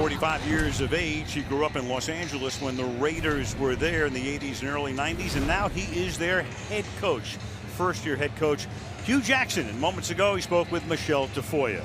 45 years of age. He grew up in Los Angeles when the Raiders were there in the 80s and early 90s, and now he is their head coach, first-year head coach, Hugh Jackson. And moments ago, he spoke with Michelle Tafoya.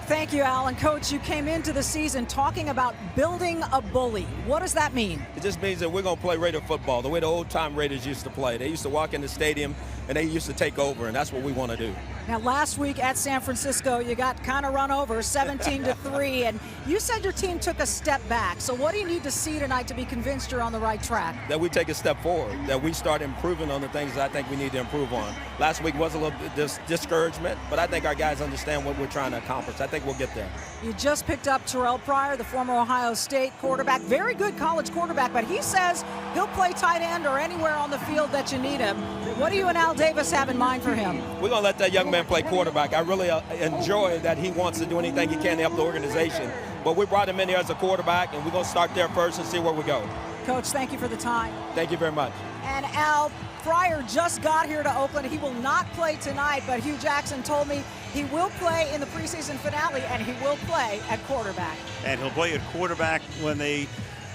Thank you, Alan. Coach, you came into the season talking about building a bully. What does that mean? It just means that we're going to play Raider football the way the old-time Raiders used to play. They used to walk in the stadium, and they used to take over, and that's what we want to do. Now, last week at San Francisco, you got kind of run over 17-3, and you said your team took a step back. So what do you need to see tonight to be convinced you're on the right track? That we take a step forward, that we start improving on the things that I think we need to improve on. Last week was a little discouragement, but I think our guys understand what we're trying to accomplish. I think we'll get there. You just picked up Terrell Pryor, the former Ohio State quarterback, very good college quarterback, but he says he'll play tight end or anywhere on the field that you need him. What do you and Al Davis have in mind for him? We're going to let that young man play quarterback. I really enjoy that he wants to do anything he can to help the organization. But we brought him in here as a quarterback, and we're going to start there first and see where we go. Coach, thank you for the time. Thank you very much. And Al, Pryor just got here to Oakland. He will not play tonight, but Hugh Jackson told me he will play in the preseason finale, and he will play at quarterback. And he'll play at quarterback when they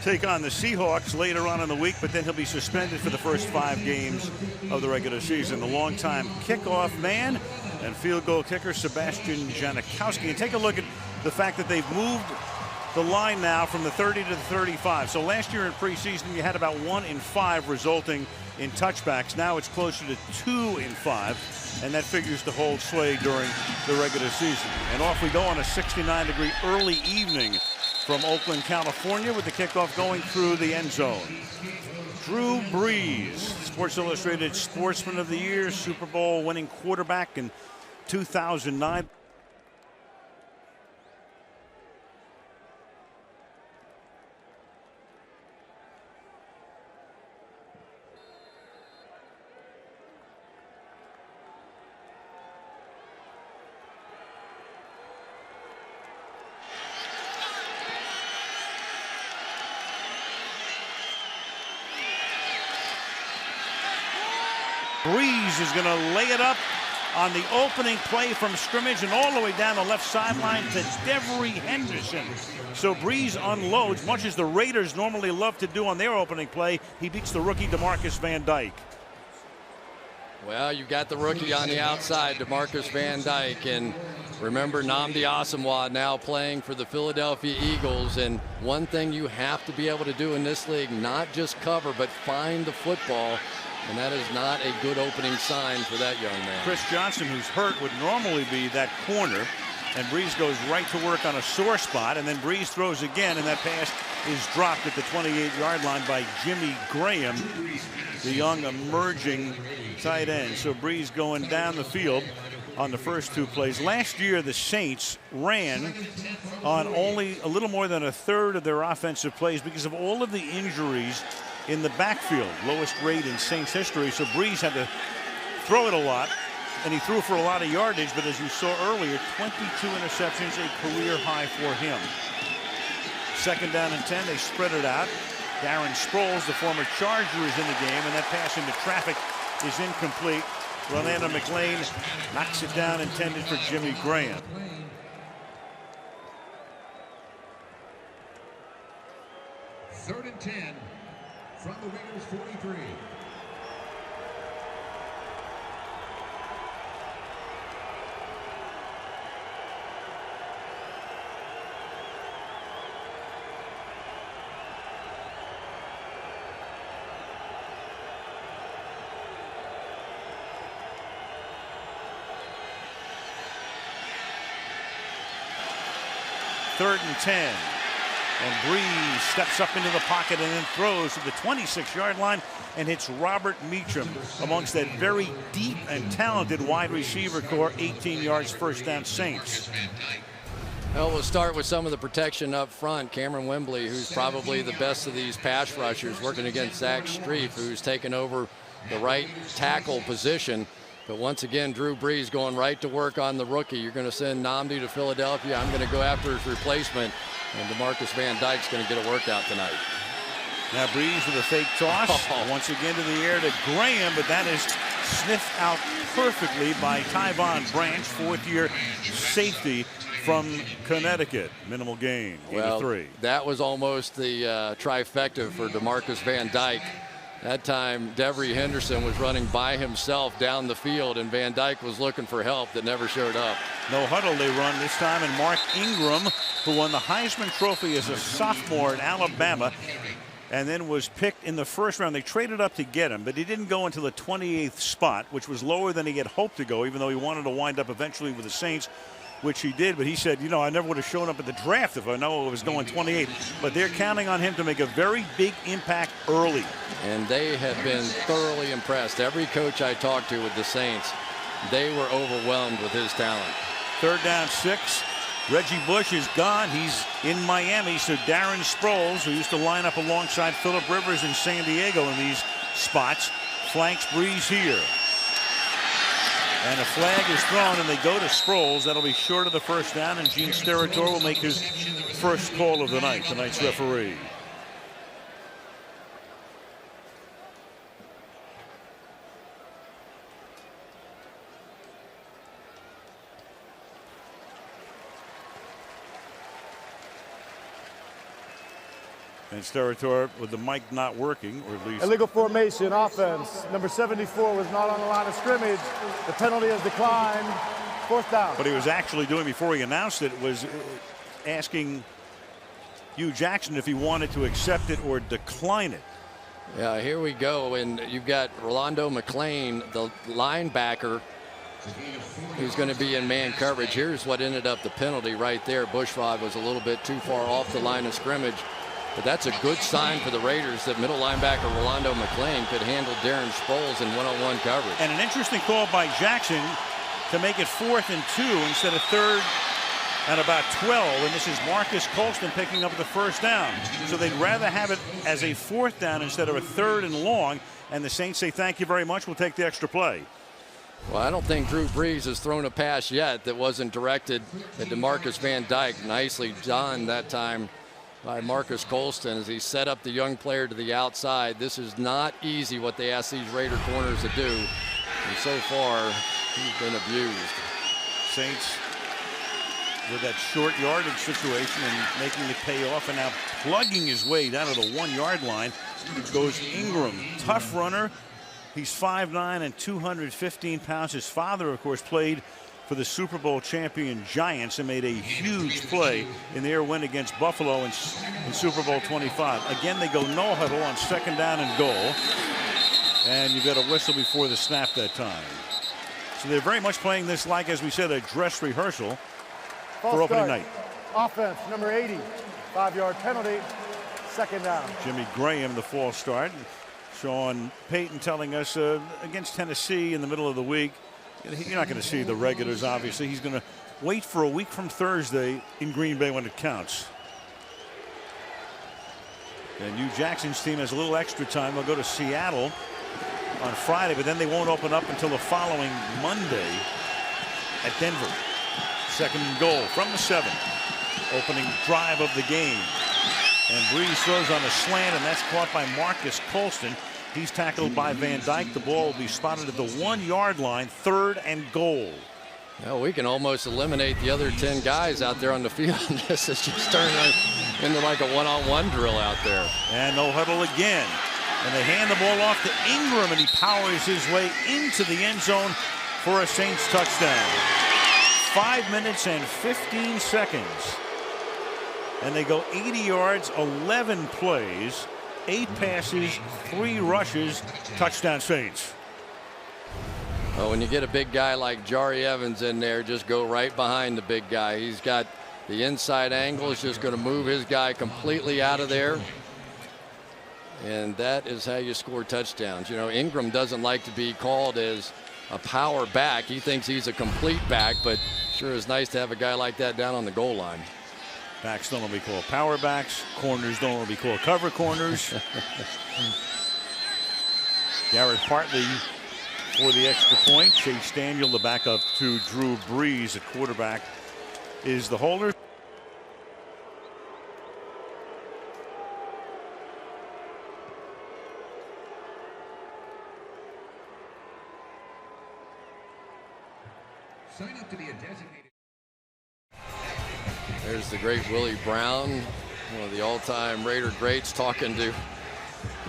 take on the Seahawks later on in the week, but then he'll be suspended for the first 5 games of the regular season. The longtime kickoff man and field goal kicker Sebastian Janikowski. And take a look at the fact that they've moved the line now from the 30 to the 35. So last year in preseason, you had about 1 in 5 resulting in touchbacks. Now it's closer to 2 in 5, and that figures to hold sway during the regular season. And off we go on a 69-degree early evening from Oakland, California, with the kickoff going through the end zone. Drew Brees, Sports Illustrated Sportsman of the Year, Super Bowl winning quarterback in 2009. Brees is going to lay it up on the opening play from scrimmage and all the way down the left sideline to Devery Henderson. So Brees unloads, much as the Raiders normally love to do on their opening play. He beats the rookie DeMarcus Van Dyke. Well, you've got the rookie on the outside, DeMarcus Van Dyke, and remember Nnamdi Asomugha now playing for the Philadelphia Eagles. And one thing you have to be able to do in this league, not just cover, but find the football. And that is not a good opening sign for that young man. Chris Johnson, who's hurt, would normally be that corner. And Brees goes right to work on a sore spot. And then Brees throws again, and that pass is dropped at the 28-yard line by Jimmy Graham, the young emerging tight end. So Brees going down the field on the first 2 plays. Last year, the Saints ran on only a little more than a third of their offensive plays because of all of the injuries in the backfield, lowest rate in Saints history. So Brees had to throw it a lot, and he threw for a lot of yardage, but as you saw earlier, 22 interceptions, a career high for him. 2nd down and 10, they spread it out. Darren Sproles, the former Charger, is in the game, and that pass into traffic is incomplete. Rolando McClain knocks it down, intended for Jimmy Graham. Third and 10. From the Raiders 43. Third and 10. And Brees steps up into the pocket and then throws to the 26-yard line and hits Robert Meacham amongst that very deep and talented wide receiver core. 18 yards, first down, Saints. Well, we'll start with some of the protection up front. Cameron Wembley, who's probably the best of these pass rushers, working against Zach Strief, who's taken over the right tackle position. But once again, Drew Brees going right to work on the rookie. You're going to send Nnamdi to Philadelphia. I'm going to go after his replacement. And DeMarcus Van Dyke's going to get a workout tonight. Now Brees with a fake toss. Once again to the air to Graham, but that is sniffed out perfectly by Tyvon Branch, 4th-year safety from Connecticut. Minimal gain, 83. That was almost the trifecta for DeMarcus Van Dyke. That time, Devery Henderson was running by himself down the field, and Van Dyke was looking for help that never showed up. No huddle they run this time, and Mark Ingram, who won the Heisman Trophy as a sophomore at Alabama, and then was picked in the first round. They traded up to get him, but he didn't go until the 28th spot, which was lower than he had hoped to go, even though he wanted to wind up eventually with the Saints, which he did. But he said, you know, I never would have shown up at the draft if I know it was going 28. But they're counting on him to make a very big impact early. And they have been thoroughly impressed. Every coach I talked to with the Saints, they were overwhelmed with his talent. 3rd down 6. Reggie Bush is gone. He's in Miami. So Darren Sproles, who used to line up alongside Phillip Rivers in San Diego in these spots, flanks Breeze here. And a flag is thrown, and they go to Sproles. That'll be short of the first down, and Gene Steratore will make his first call of the night, tonight's referee. And Steratore with the mic not working, or at least illegal formation offense. Number 74 was not on the line of scrimmage. The penalty has declined. 4th down. What he was actually doing before he announced it was asking Hugh Jackson if he wanted to accept it or decline it. Yeah, here we go. And you've got Rolando McClain, the linebacker, who's going to be in man coverage. Here's what ended up the penalty right there. Bushrod was a little bit too far off the line of scrimmage. But that's a good sign for the Raiders that middle linebacker Rolando McClain could handle Darren Sproles in one-on-one coverage. And an interesting call by Jackson to make it 4th and 2 instead of 3rd and about 12. And this is Marcus Colston picking up the first down. So they'd rather have it as a 4th down instead of a 3rd and long. And the Saints say, thank you very much. We'll take the extra play. Well, I don't think Drew Brees has thrown a pass yet that wasn't directed at DeMarcus Van Dyke. Nicely done that time by Marcus Colston as he set up the young player to the outside. This is not easy what they ask these Raider corners to do. And so far, he's been abused. Saints with that short yardage situation and making it pay off, and now plugging his way down to the 1-yard line goes Ingram. Tough runner. He's 5'9" and 215 pounds. His father, of course, played for the Super Bowl champion Giants and made a huge play in their win against Buffalo in Super Bowl 25. Again, they go no huddle on 2nd down and goal. And you've got a whistle before the snap that time. So they're very much playing this like, as we said, a dress rehearsal for opening night. Offense, number 80. 5-yard penalty. 2nd down. Jimmy Graham, the false start. Sean Payton telling us against Tennessee in the middle of the week, you're not going to see the regulars, obviously. He's going to wait for a week from Thursday in Green Bay when it counts. And Hugh Jackson's team has a little extra time. They'll go to Seattle on Friday, but then they won't open up until the following Monday at Denver. 2nd and goal from the 7. Opening drive of the game. And Breeze throws on a slant, and that's caught by Marcus Colston. He's tackled by Van Dyke. The ball will be spotted at the 1-yard line, 3rd and goal. Well, we can almost eliminate the other 10 guys out there on the field. This is just turning into like a one-on-one drill out there. And no huddle again. And they hand the ball off to Ingram, and he powers his way into the end zone for a Saints touchdown. 5 minutes and 15 seconds. And they go 80 yards, 11 plays. 8 passes, 3 rushes, touchdown Saints. Well, when you get a big guy like Jari Evans in there, just go right behind the big guy. He's got the inside angle. He's just going to move his guy completely out of there. And that is how you score touchdowns. You know, Ingram doesn't like to be called as a power back. He thinks he's a complete back, but sure is nice to have a guy like that down on the goal line. Backs don't want to be called power backs. Corners don't want to be called cover corners. Garrett Hartley for the extra point. Chase Daniel, the backup to Drew Brees, at quarterback, is the holder. Sign up to be a designated. There's the great Willie Brown, one of the all-time Raider greats, talking to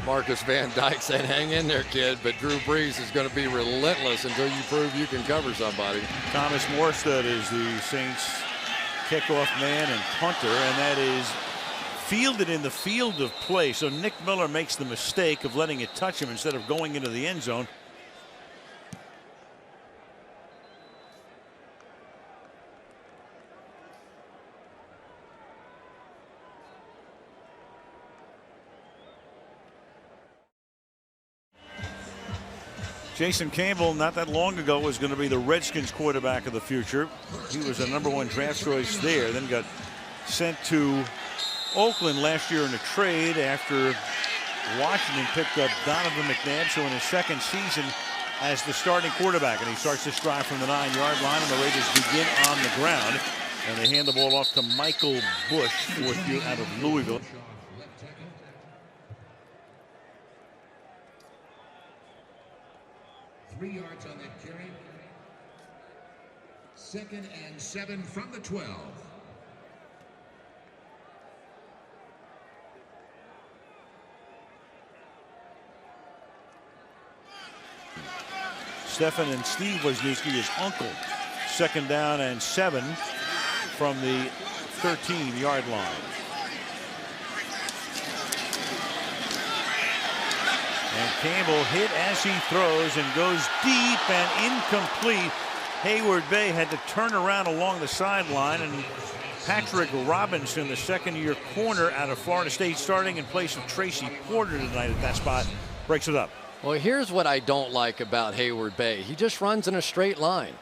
Marcus Van Dyke, saying, hang in there, kid, but Drew Brees is going to be relentless until you prove you can cover somebody. Thomas Morstead is the Saints kickoff man and punter, and that is fielded in the field of play. So Nick Miller makes the mistake of letting it touch him instead of going into the end zone. Jason Campbell, not that long ago, was going to be the Redskins quarterback of the future. He was a #1 draft choice there, then got sent to Oakland last year in a trade after Washington picked up Donovan McNabb. So in his second season as the starting quarterback, and he starts this drive from the 9-yard line, and the Raiders begin on the ground, and they hand the ball off to Michael Bush, fourth year out of Louisville. 3 yards on that carry. 2nd and 7 from the 12. Stefan and Steve Wozniacki, his uncle. 2nd down and 7 from the 13-yard line. And Campbell hit as he throws and goes deep and incomplete. Hayward-Bay had to turn around along the sideline, and Patrick Robinson, the second-year corner out of Florida State, starting in place of Tracy Porter tonight at that spot, breaks it up. Well, here's what I don't like about Hayward-Bay. He just runs in a straight line.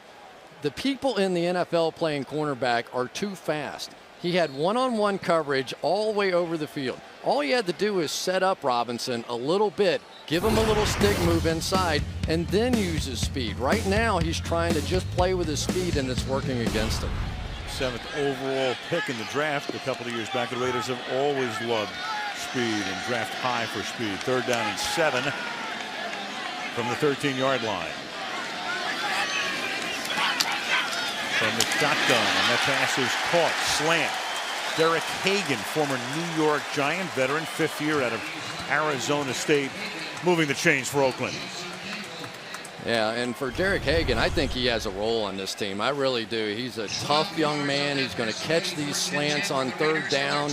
The people in the NFL playing cornerback are too fast. He had one-on-one coverage all the way over the field. All he had to do is set up Robinson a little bit, give him a little stick move inside, and then use his speed. Right now, he's trying to just play with his speed, and it's working against him. 7th overall pick in the draft a couple of years back. The Raiders have always loved speed and draft high for speed. 3rd down and 7 from the 13-yard line. From the shotgun, and that pass is caught. Slant. Derek Hagan, former New York Giant veteran, 5th year out of Arizona State, moving the chains for Oakland. Yeah, and for Derek Hagan, I think he has a role on this team. I really do. He's a tough young man. He's going to catch these slants on 3rd down.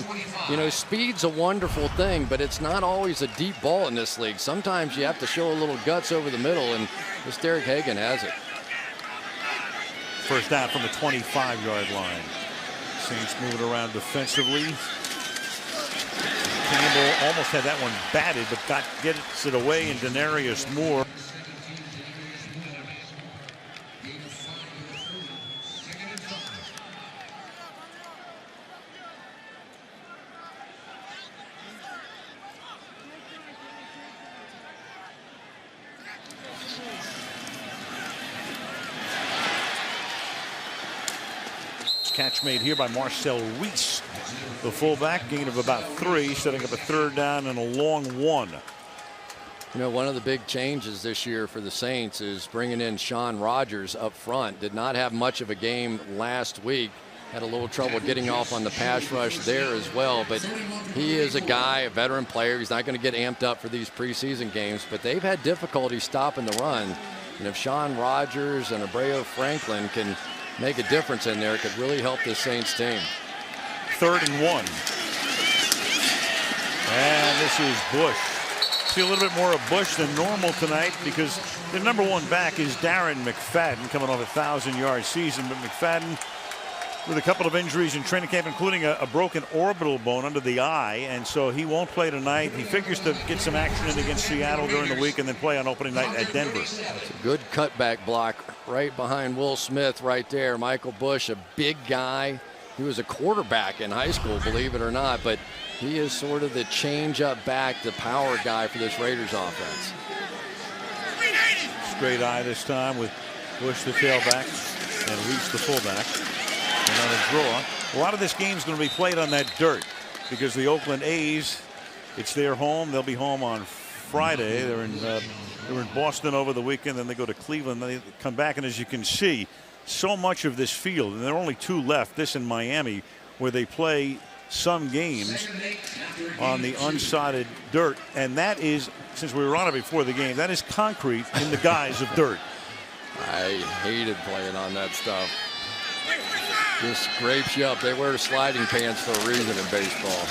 You know, speed's a wonderful thing, but it's not always a deep ball in this league. Sometimes you have to show a little guts over the middle, and this Derek Hagan has it. 1st down from the 25-yard line. Saints moving around defensively. Campbell almost had that one batted, but gets it away, and Denarius Moore. Catch made here by Marcel Reese, the fullback, gain of about 3, setting up a 3rd down and a long 1. You know, one of the big changes this year for the Saints is bringing in Sean Rogers up front. Did not have much of a game last week. Had a little trouble getting off on the pass rush there as well. But he is a guy, a veteran player. He's not going to get amped up for these preseason games. But they've had difficulty stopping the run. And if Sean Rogers and Abreu Franklin can make a difference in there, it could really help this Saints team. 3rd and 1. And this is Bush. See a little bit more of Bush than normal tonight because the #1 back is Darren McFadden, coming off a 1,000-yard season. But McFadden with a couple of injuries in training camp, including a broken orbital bone under the eye, and so he won't play tonight. He figures to get some action in against Seattle during the week and then play on opening night at Denver. It's a good cutback block right behind Will Smith right there. Michael Bush, a big guy. He was a quarterback in high school, believe it or not, but he is sort of the change-up back, the power guy for this Raiders offense. Straight eye this time with Bush the tailback and Reese the fullback. And on a draw. A lot of this game is going to be played on that dirt because the Oakland A's, it's their home. They'll be home on Friday. They're in Boston over the weekend. Then they go to Cleveland. They come back, and as you can see, so much of this field, and there are only 2 left, this in Miami, where they play some games on the unsodded dirt, and that is, since we were on it before the game, that is concrete in the guise of dirt. I hated playing on that stuff. Just scrapes you up. They wear sliding pants for a reason in baseball.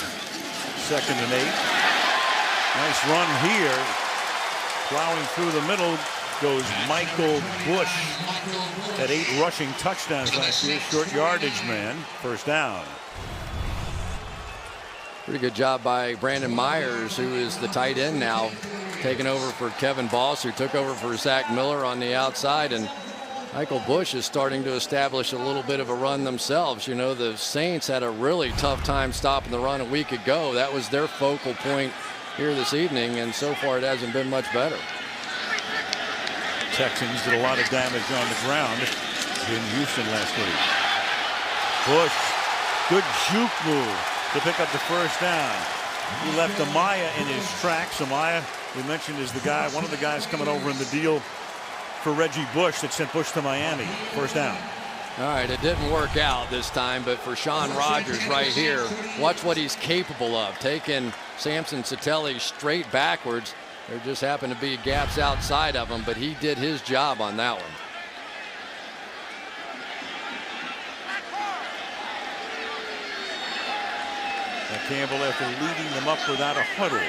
2nd and 8. Nice run here. Plowing through the middle goes Michael Bush. Had 8 rushing touchdowns last year. Short yardage man. First down. Pretty good job by Brandon Myers, who is the tight end now, taking over for Kevin Boss, who took over for Zach Miller on the outside. And Michael Bush is starting to establish a little bit of a run themselves. You know, the Saints had a really tough time stopping the run a week ago. That was their focal point here this evening, and so far it hasn't been much better. Texans did a lot of damage on the ground in Houston last week. Bush, good juke move to pick up the first down. He left Amaya in his tracks. Amaya, we mentioned, is the guy, one of the guys coming over in the deal for Reggie Bush that sent Bush to Miami. First down. All right, it didn't work out this time, but for Sean Rogers right here, watch what he's capable of. Taking Samson Satelli straight backwards. There just happened to be gaps outside of him, but he did his job on that one. Now Campbell, after leading them up without a huddle,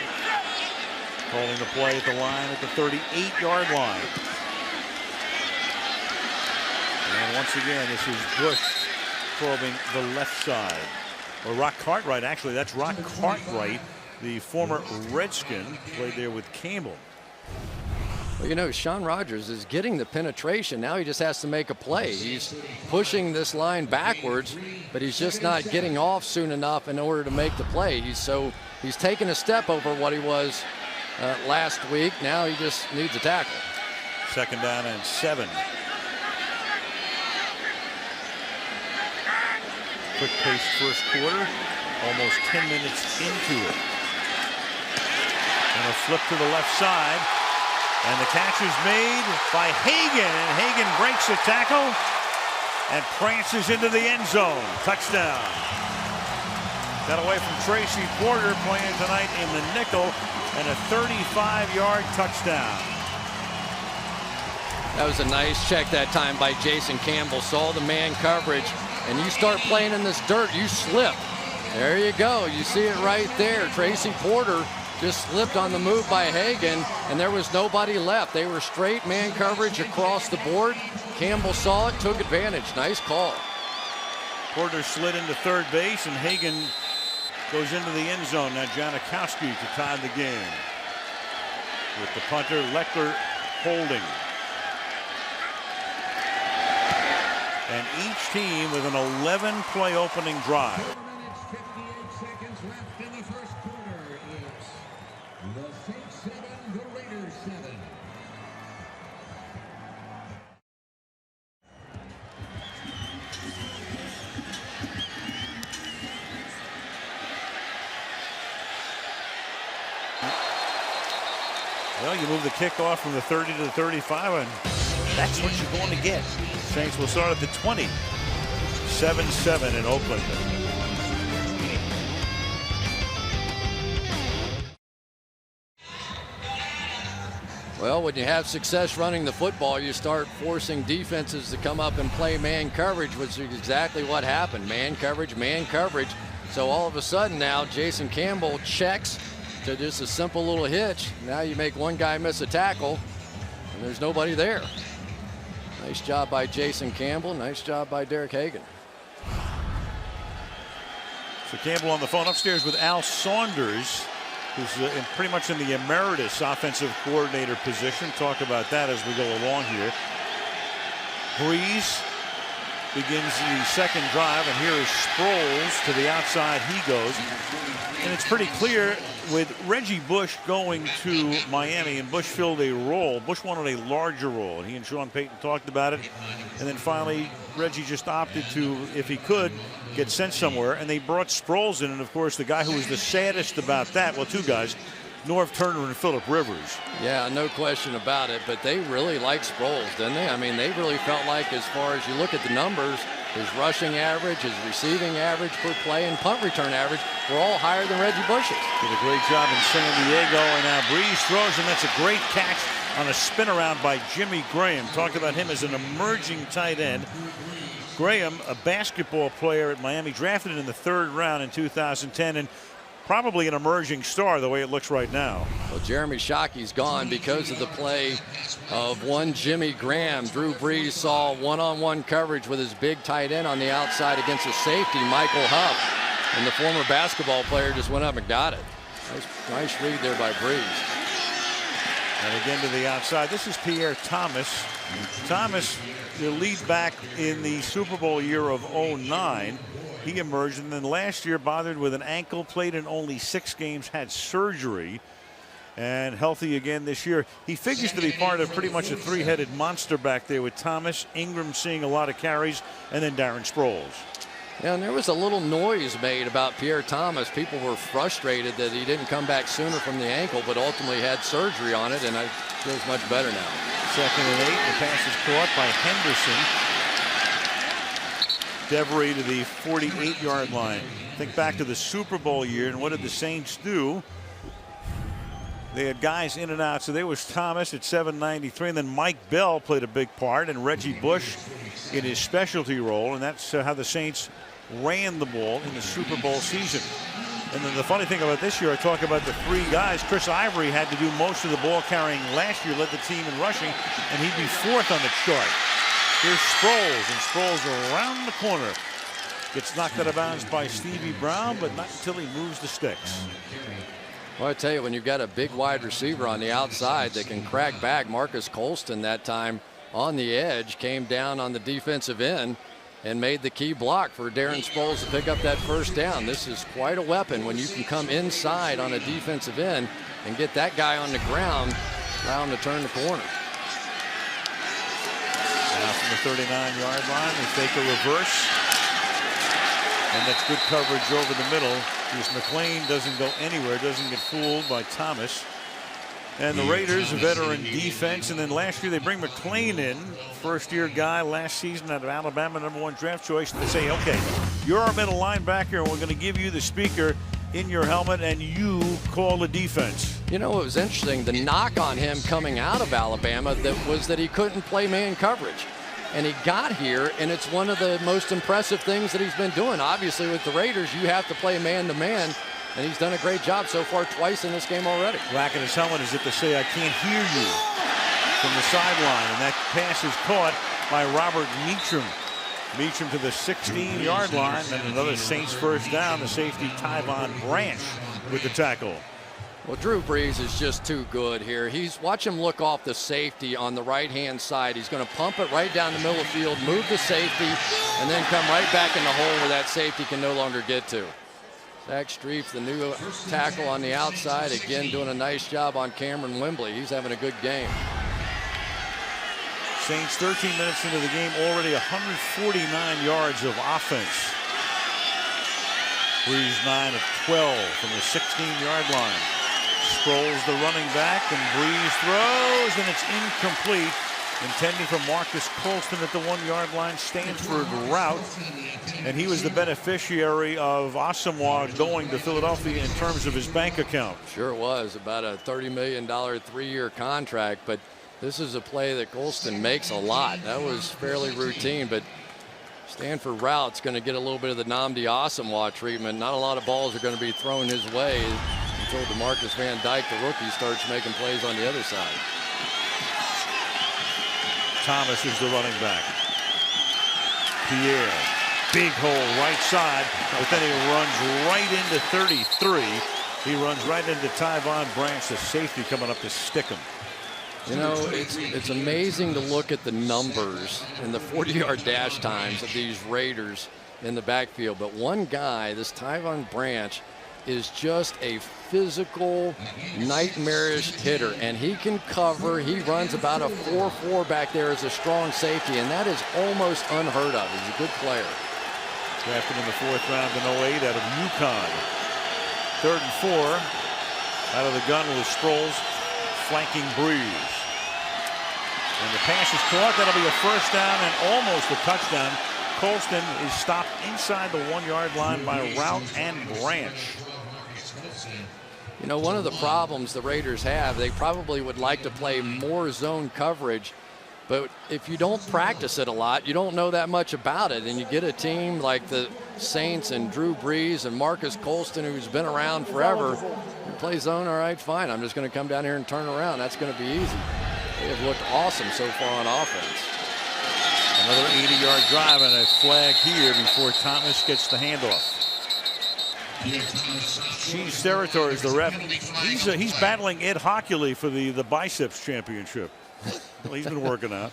calling the play at the line at the 38-yard line. And once again, this is Bush probing the left side. Or Rock Cartwright, actually, that's Rock Cartwright, the former Redskin, played there with Campbell. Well, you know, Sean Rogers is getting the penetration. Now he just has to make a play. He's pushing this line backwards, but he's just not getting off soon enough in order to make the play. He's taken a step over what he was last week. Now he just needs a tackle. 2nd down and 7. Quick-paced first quarter, almost 10 minutes into it. And a flip to the left side, and the catch is made by Hagan, and Hagan breaks the tackle and prances into the end zone. Touchdown. Got away from Tracy Porter, playing tonight in the nickel, and a 35-yard touchdown. That was a nice check that time by Jason Campbell. Saw the man coverage, and you start playing in this dirt, you slip. There you go. You see it right there. Tracy Porter just slipped on the move by Hagan, and there was nobody left. They were straight man coverage across the board. Campbell saw it, took advantage. Nice call. Porter slid into third base, and Hagan goes into the end zone. Now Janikowski to tie the game. With the punter, Leckler holding. And each team with an 11-play opening drive. 4 minutes, 58 seconds left in the first quarter. It's the Saints 7, the Raiders 7. Well, you move the kickoff from the 30 to the 35, and that's what you're going to get. Saints will start at the 20. 7-7 in Oakland. Well, when you have success running the football, you start forcing defenses to come up and play man coverage, which is exactly what happened. Man coverage, man coverage. So all of a sudden now, Jason Campbell checks to just a simple little hitch. Now you make one guy miss a tackle, and there's nobody there. Nice job by Jason Campbell. Nice job by Derek Hagan. So Campbell on the phone upstairs with Al Saunders, who's pretty much in the emeritus offensive coordinator position. Talk about that as we go along here. Breeze begins the second drive, and here is Sproles to the outside. He goes, and it's pretty clear with Reggie Bush going to Miami, and Bush filled a role. Bush wanted a larger role, and he and Sean Payton talked about it. And then finally, Reggie just opted to, if he could, get sent somewhere. And they brought Sproles in, and of course, the guy who was the saddest about that, well, two guys, Norv Turner and Phillip Rivers. Yeah, no question about it, but they really liked Sproles, didn't they? I mean, they really felt like, as far as you look at the numbers, His rushing average, his receiving average per play, and punt return average were all higher than Reggie Bush's. Did a great job in San Diego, and now Breeze throws, and that's a great catch on a spin around by Jimmy Graham. Talked about him as an emerging tight end. Graham, a basketball player at Miami, drafted in the 3rd round in 2010, and probably an emerging star the way it looks right now. Well, Jeremy Shockey's gone because of the play of one Jimmy Graham. Drew Brees saw one-on-one coverage with his big tight end on the outside against a safety, Michael Huff, and the former basketball player just went up and got it. Nice read there by Brees. And again to the outside. This is Pierre Thomas. Thomas, the lead back in the Super Bowl year of '09. He emerged, and then last year bothered with an ankle, played in only 6 games, had surgery, and healthy again this year. He figures to be part of pretty much a 3-headed monster back there with Thomas, Ingram seeing a lot of carries, and then Darren Sproles. Yeah, and there was a little noise made about Pierre Thomas. People were frustrated that he didn't come back sooner from the ankle, but ultimately had surgery on it, and it feels much better now. 2nd and 8. The pass is caught by Henderson. Devery to the 48-yard line. Think back to the Super Bowl year, and what did the Saints do? They had guys in and out. So there was Thomas at 793, and then Mike Bell played a big part, and Reggie Bush in his specialty role, and that's how the Saints ran the ball in the Super Bowl season. And then the funny thing about this year, I talk about the 3 guys. Chris Ivory had to do most of the ball carrying last year, led the team in rushing, and he'd be 4th on the chart. Here's Sproles, and Sproles around the corner. Gets knocked out of bounds by Stevie Brown, but not until he moves the sticks. Well, I tell you, when you've got a big wide receiver on the outside that can crack back, Marcus Colston that time on the edge came down on the defensive end and made the key block for Darren Sproles to pick up that 1st down. This is quite a weapon when you can come inside on a defensive end and get that guy on the ground, allow him to turn the corner. Now from the 39-yard line, they fake a reverse. And that's good coverage over the middle. Because McClain doesn't go anywhere, doesn't get fooled by Thomas. And the Raiders, a veteran defense. And then last year they bring McClain in, 1st-year guy last season out of Alabama, #1 draft choice. And they say, okay, you're our middle linebacker, and we're going to give you the speaker in your helmet, and you call the defense. You know, it was interesting. The knock on him coming out of Alabama was that he couldn't play man coverage. And he got here, and it's one of the most impressive things that he's been doing. Obviously, with the Raiders, you have to play man-to-man, and he's done a great job so far twice in this game already. Racking his helmet as if to say, I can't hear you from the sideline. And that pass is caught by Robert Meacham. Meacham to the 16-yard line, and another Saints 1st down. The safety, Tyvon Branch, with the tackle. Well, Drew Brees is just too good here. Watch him look off the safety on the right-hand side. He's going to pump it right down the middle of the field, move the safety, and then come right back in the hole where that safety can no longer get to. Zach Strief, the new tackle on the outside, again doing a nice job on Cameron Wembley. He's having a good game. Saints 13 minutes into the game, already 149 yards of offense. Brees 9 of 12 from the 16-yard line. Sproles the running back, and Brees throws, and it's incomplete. Intending for Marcus Colston at the 1-yard line. Stanford route, and he was the beneficiary of Asamoah going to Philadelphia in terms of his bank account. Sure it was, about a $30 million 3-year contract, but this is a play that Colston makes a lot. That was fairly routine, but Stanford route's going to get a little bit of the Nnamdi Asamoah treatment. Not a lot of balls are going to be thrown his way until DeMarcus Van Dyke, the rookie, starts making plays on the other side. Thomas is the running back. Pierre, big hole right side, but then he runs right into 33. He runs right into Tyvon Branch, the safety, coming up to stick him. You know, it's amazing to look at the numbers and the 40-yard dash times of these Raiders in the backfield. But one guy, this Tyvon Branch, is just a physical, nightmarish hitter. And he can cover. He runs about a 4.4 back there as a strong safety, and that is almost unheard of. He's a good player. Drafted in the 4th round in '08 out of UConn. 3rd and 4. Out of the gun with Sproles flanking Brees. And the pass is caught. That'll be a 1st down and almost a touchdown. Colston is stopped inside the 1-yard line by Rout and Branch. You know, one of the problems the Raiders have, they probably would like to play more zone coverage, but if you don't practice it a lot, you don't know that much about it. And you get a team like the Saints and Drew Brees and Marcus Colston, who's been around forever, you play zone, all right, fine. I'm just going to come down here and turn around. That's going to be easy. They have looked awesome so far on offense. Another 80-yard drive and a flag here before Thomas gets the handoff. Cheese Territory is the ref. He's battling Ed Hockley for the biceps championship. Well, he's been working out.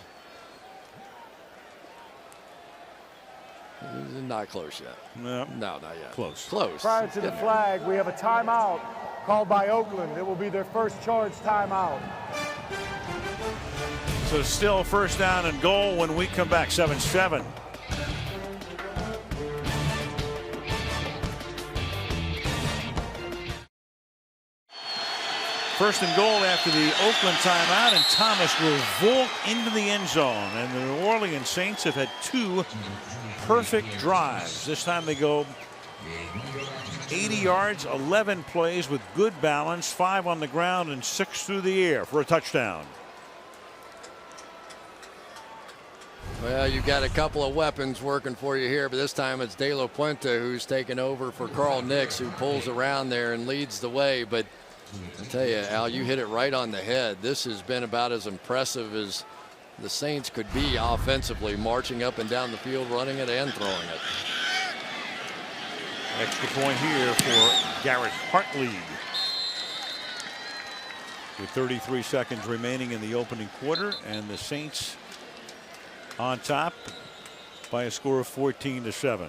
Not close yet. No, not yet. Close. Close. Prior to the flag, we have a timeout called by Oakland. It will be their first charge timeout. So still first down and goal when we come back. 7-7. First and goal after the Oakland timeout, and Thomas will vault into the end zone. And the New Orleans Saints have had 2 perfect drives. This time they go 80 yards, 11 plays with good balance, 5 on the ground and 6 through the air for a touchdown. Well, you've got a couple of weapons working for you here, but this time it's De La Puente who's taken over for Carl Nix, who pulls around there and leads the way. But I tell you, Al, you hit it right on the head. This has been about as impressive as the Saints could be offensively, marching up and down the field, running it and throwing it. Extra point here for Garrett Hartley. With 33 seconds remaining in the opening quarter, and the Saints on top by a score of 14-7.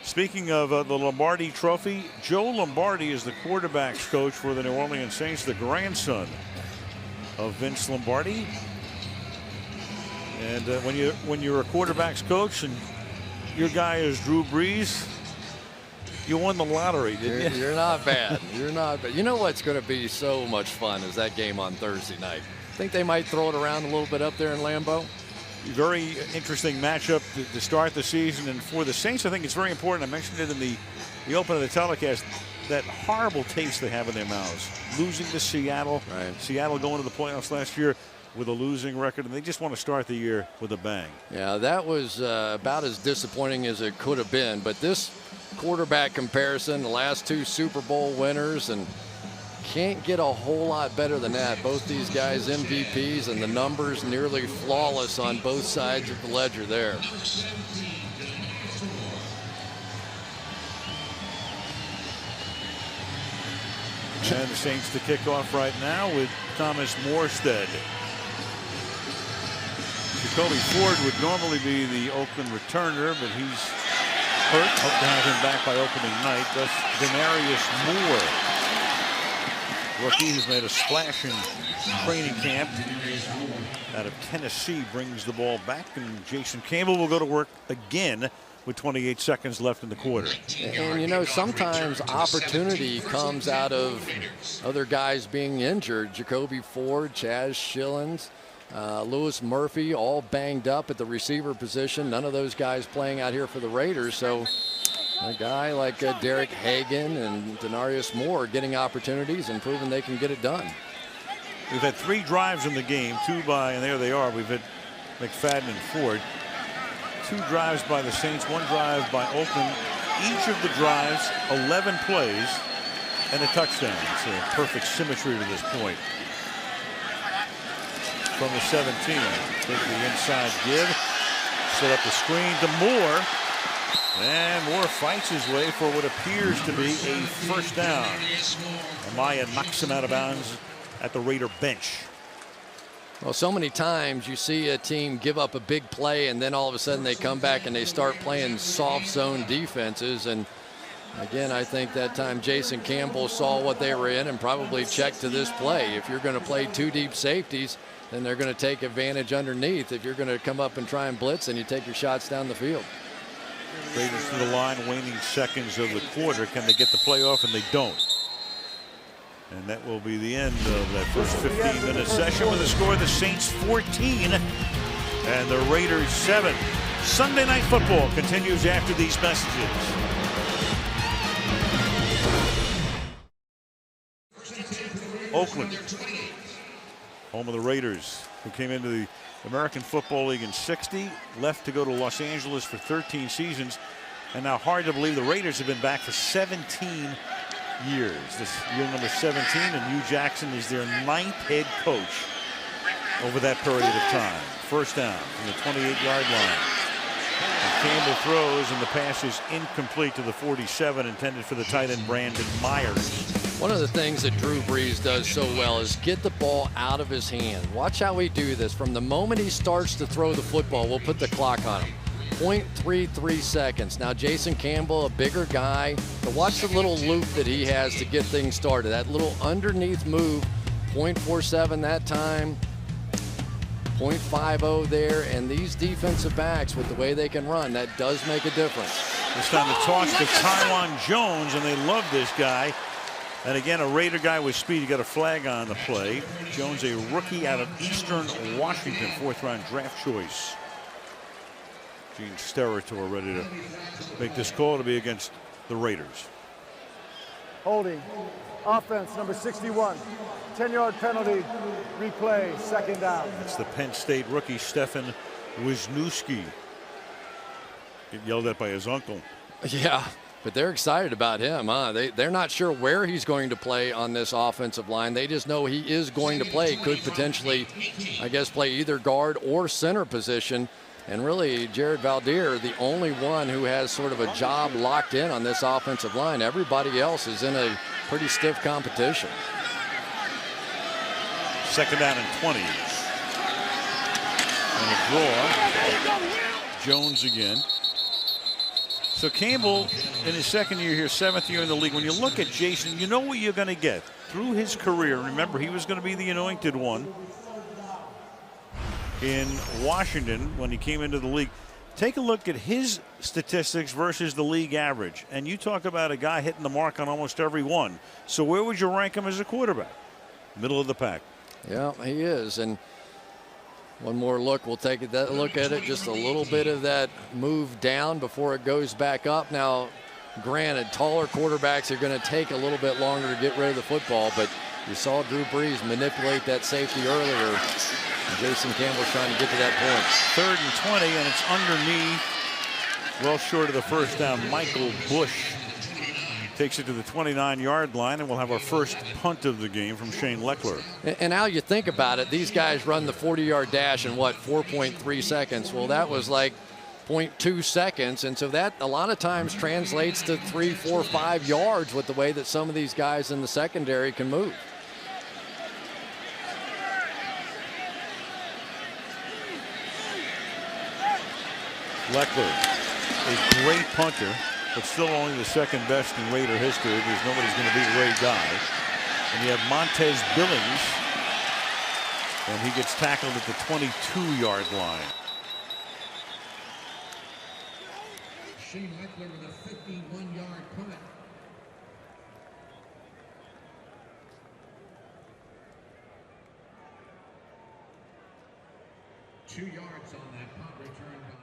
Speaking of the Lombardi Trophy, Joe Lombardi is the quarterback's coach for the New Orleans Saints, the grandson of Vince Lombardi. And when you're a quarterback's coach and your guy is Drew Brees, you won the lottery, didn't you? You're not bad. You're not bad. You know what's going to be so much fun is that game on Thursday night. Think they might throw it around a little bit up there in Lambeau? Very interesting matchup to start the season, and for the Saints I think it's very important. I mentioned it in the open of the telecast, that horrible taste they have in their mouths, losing to Seattle. Right. Seattle going to the playoffs last year with a losing record, and they just want to start the year with a bang. Yeah, that was about as disappointing as it could have been, but this quarterback comparison, the last 2 Super Bowl winners, and can't get a whole lot better than that. Both these guys MVPs, and the numbers nearly flawless on both sides of the ledger there. And the Saints to kick off right now with Thomas Morstead. Jacoby Ford would normally be the Oakland returner, but he's hurt. Hope to have him back by opening night. Thus, Demarius Moore, rookie who's made a splash in training camp out of Tennessee, brings the ball back, and Jason Campbell will go to work again with 28 seconds left in the quarter. And you know, sometimes opportunity comes out of other guys being injured. Jacoby Ford, Chaz Schillens, Lewis Murphy, all banged up at the receiver position. None of those guys playing out here for the Raiders. So a guy like Derek Hagan and Denarius Moore getting opportunities and proving they can get it done. We've had 3 drives in the game, 2 by, and there they are. We've had McFadden and Ford. 2 drives by the Saints, 1 drive by Oakland. Each of the drives, 11 plays and a touchdown. So perfect symmetry to this point. From the 17, take the inside give, set up the screen to Moore. And Moore fights his way for what appears to be a first down. Amaya knocks him out of bounds at the Raider bench. Well, so many times you see a team give up a big play and then all of a sudden they come back and they start playing soft zone defenses. And again, I think that time Jason Campbell saw what they were in and probably checked to this play. If you're going to play 2 deep safeties, then they're going to take advantage underneath. If you're going to come up and try and blitz, then you take your shots down the field. Raiders to the line, waning seconds of the quarter. Can they get the play off? And they don't. And that will be the end of that first 15-minute session with the score: the Saints 14 and the Raiders 7. Sunday Night Football continues after these messages. Oakland, home of the Raiders, who came into the American Football League in '60, left to go to Los Angeles for 13 seasons, and now hard to believe the Raiders have been back for 17 years. This year number 17, and Hugh Jackson is their 9th head coach over that period of time. First down from the 28-yard line. And Campbell throws, and the pass is incomplete to the 47, intended for the tight end Brandon Myers. One of the things that Drew Brees does so well is get the ball out of his hand. Watch how we do this. From the moment he starts to throw the football, we'll put the clock on him. 0.33 seconds. Now Jason Campbell, a bigger guy, but watch the little loop that he has to get things started. That little underneath move, 0.47 that time, 0.50 there, and these defensive backs with the way they can run, that does make a difference. This time the toss to Tywan Jones, and they love this guy. And again, a Raider guy with speed. He got a flag on the play. Jones, a rookie out of Eastern Washington, 4th-round draft choice. Gene Steratore ready to make this call to be against the Raiders. Holding. Offense, number 61. 10-yard penalty. Replay, 2nd down. It's the Penn State rookie, Stefan Wisniewski. Get yelled at by his uncle. Yeah. But they're excited about him, huh? They're not sure where he's going to play on this offensive line. They just know he is going to play. Could potentially, I guess, play either guard or center position. And really, Jared Valdir, the only one who has sort of a job locked in on this offensive line. Everybody else is in a pretty stiff competition. 2nd down and 20. And a draw. Jones again. So Campbell, in his 2nd year here, 7th year in the league, when you look at Jason, you know what you're going to get. Through his career, remember, he was going to be the anointed one in Washington when he came into the league. Take a look at his statistics versus the league average. And you talk about a guy hitting the mark on almost every one. So where would you rank him as a quarterback? Middle of the pack. Yeah, he is. And one more look. We'll take that look at it. Just a little bit of that move down before it goes back up. Now, granted, taller quarterbacks are going to take a little bit longer to get rid of the football, but you saw Drew Brees manipulate that safety earlier. And Jason Campbell's trying to get to that point. 3rd and 20, and it's underneath, well short of the first down. Michael Bush takes it to the 29-yard line, and we'll have our first punt of the game from Shane Leckler. And now you think about it, these guys run the 40-yard dash in, what, 4.3 seconds? Well, that was like 0.2 seconds, and so that a lot of times translates to 3, 4, 5 yards with the way that some of these guys in the secondary can move. Leckler, a great punter, but still only the 2nd best in Raider history. There's nobody's going to beat Ray Guy. And you have Montez Billings, and he gets tackled at the 22-yard line. Shane Leckler with a 51-yard punt. Two yards on that punt return by.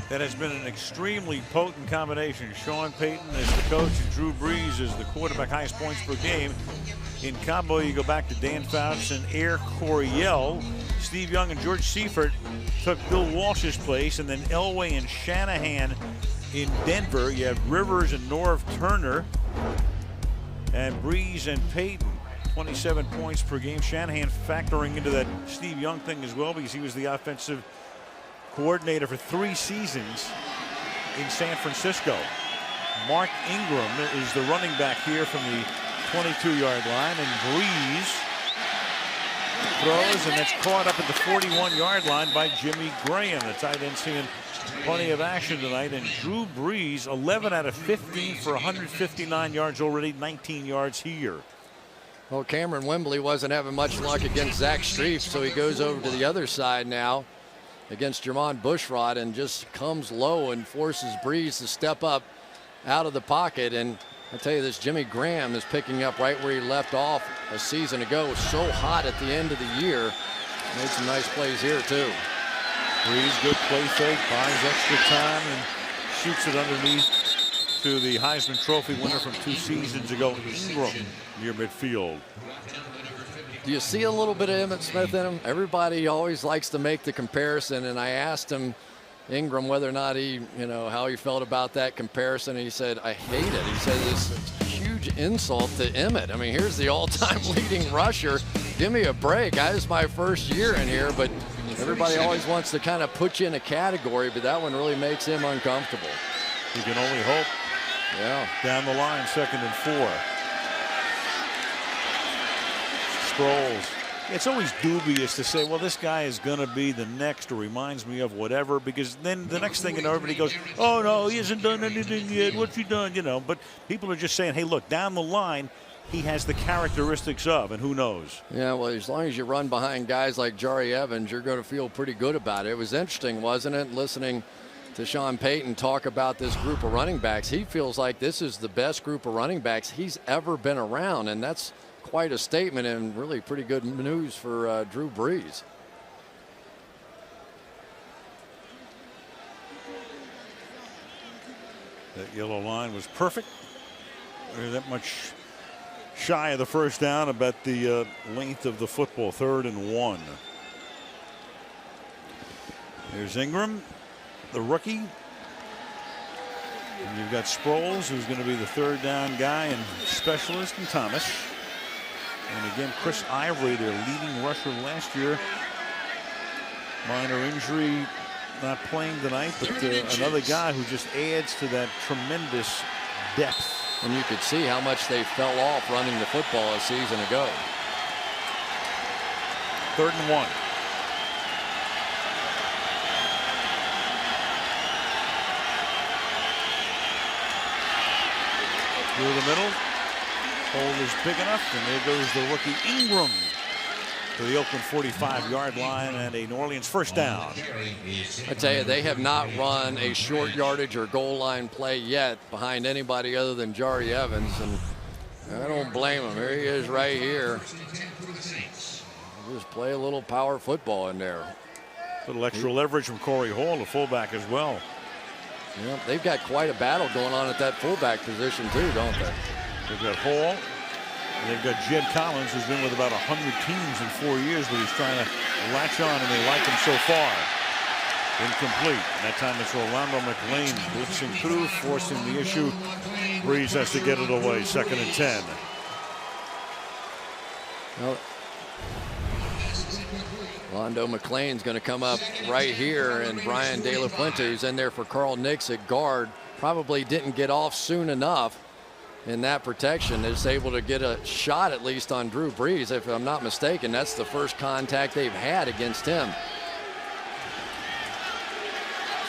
That has been an extremely potent combination. Sean Payton is the coach and Drew Brees is the quarterback, highest points per game. In combo, you go back to Dan Fouts and Air Coryell. Steve Young and George Seifert took Bill Walsh's place, and then Elway and Shanahan in Denver. You have Rivers and Norv Turner and Brees and Payton. 27 points per game. Shanahan factoring into that Steve Young thing as well, because he was the offensive coordinator for 3 seasons in San Francisco. Mark Ingram is the running back here from the 22-yard line, and Brees throws, and that's caught up at the 41-yard line by Jimmy Graham. The tight end seeing plenty of action tonight, and Drew Brees 11 out of 15 for 159 yards already, 19 yards here. Well, Cameron Wembley wasn't having much luck against Zach Strief, so he goes over to the other side now against Jermon Bushrod and just comes low and forces Brees to step up out of the pocket. And I tell you this, Jimmy Graham is picking up right where he left off a season ago. It was so hot at the end of the year. Made some nice plays here too. Breeze, good play fake, buys extra time and shoots it underneath to the Heisman Trophy winner from 2 seasons ago, Ingram, near midfield. Do you see a little bit of Emmitt Smith in him? Everybody always likes to make the comparison, and I asked him, Ingram, whether or not he, how he felt about that comparison. And he said, I hate it. He said it's a huge insult to Emmitt. I mean, here's the all-time leading rusher. Give me a break. This is my first year in here, but everybody always wants to kind of put you in a category, but that one really makes him uncomfortable. You can only hope. Yeah. Down the line, 2nd and 4. Sproles. It's always dubious to say, well, this guy is going to be the next or reminds me of whatever, because then the next thing everybody goes, oh, no, he hasn't done anything yet. What's he done? But people are just saying, hey, look, down the line, he has the characteristics of, and who knows? Yeah, well, as long as you run behind guys like Jari Evans, you're going to feel pretty good about it. It was interesting, wasn't it, listening to Sean Payton talk about this group of running backs. He feels like this is the best group of running backs he's ever been around, and that's quite a statement and really pretty good news for Drew Brees. That yellow line was perfect. They're that much shy of the first down, about the length of the football. 3rd and 1. There's Ingram, the rookie. And you've got Sproles, who's going to be the 3rd down guy, and specialist, and Thomas. And again, Chris Ivory, their leading rusher last year. Minor injury, not playing tonight, but another guy who just adds to that tremendous depth. And you could see how much they fell off running the football a season ago. 3rd and 1. Through the middle. Hole is big enough, and there goes the rookie Ingram to the Oakland 45-yard line, and a New Orleans 1st down. I tell you, they have not run a short yardage or goal line play yet behind anybody other than Jari Evans, and I don't blame him. Here he is right here. Just play a little power football in there. A little extra leverage from Corey Hall, the fullback, as well. Yeah, they've got quite a battle going on at that fullback position too, don't they? They've got Hall, and they've got Jed Collins, who's been with about 100 teams in 4 years, but he's trying to latch on, and they like him so far. Incomplete. And that time it's Rolando McLean blitzing through, forcing the issue. Breeze has to get it away. 2nd and 10. Well, Rolando McLean's going to come up right here, and Brian De La Fuente, who's in there for Carl Nix at guard, probably didn't get off soon enough in that protection, is able to get a shot at least on Drew Brees. If I'm not mistaken, that's the first contact they've had against him.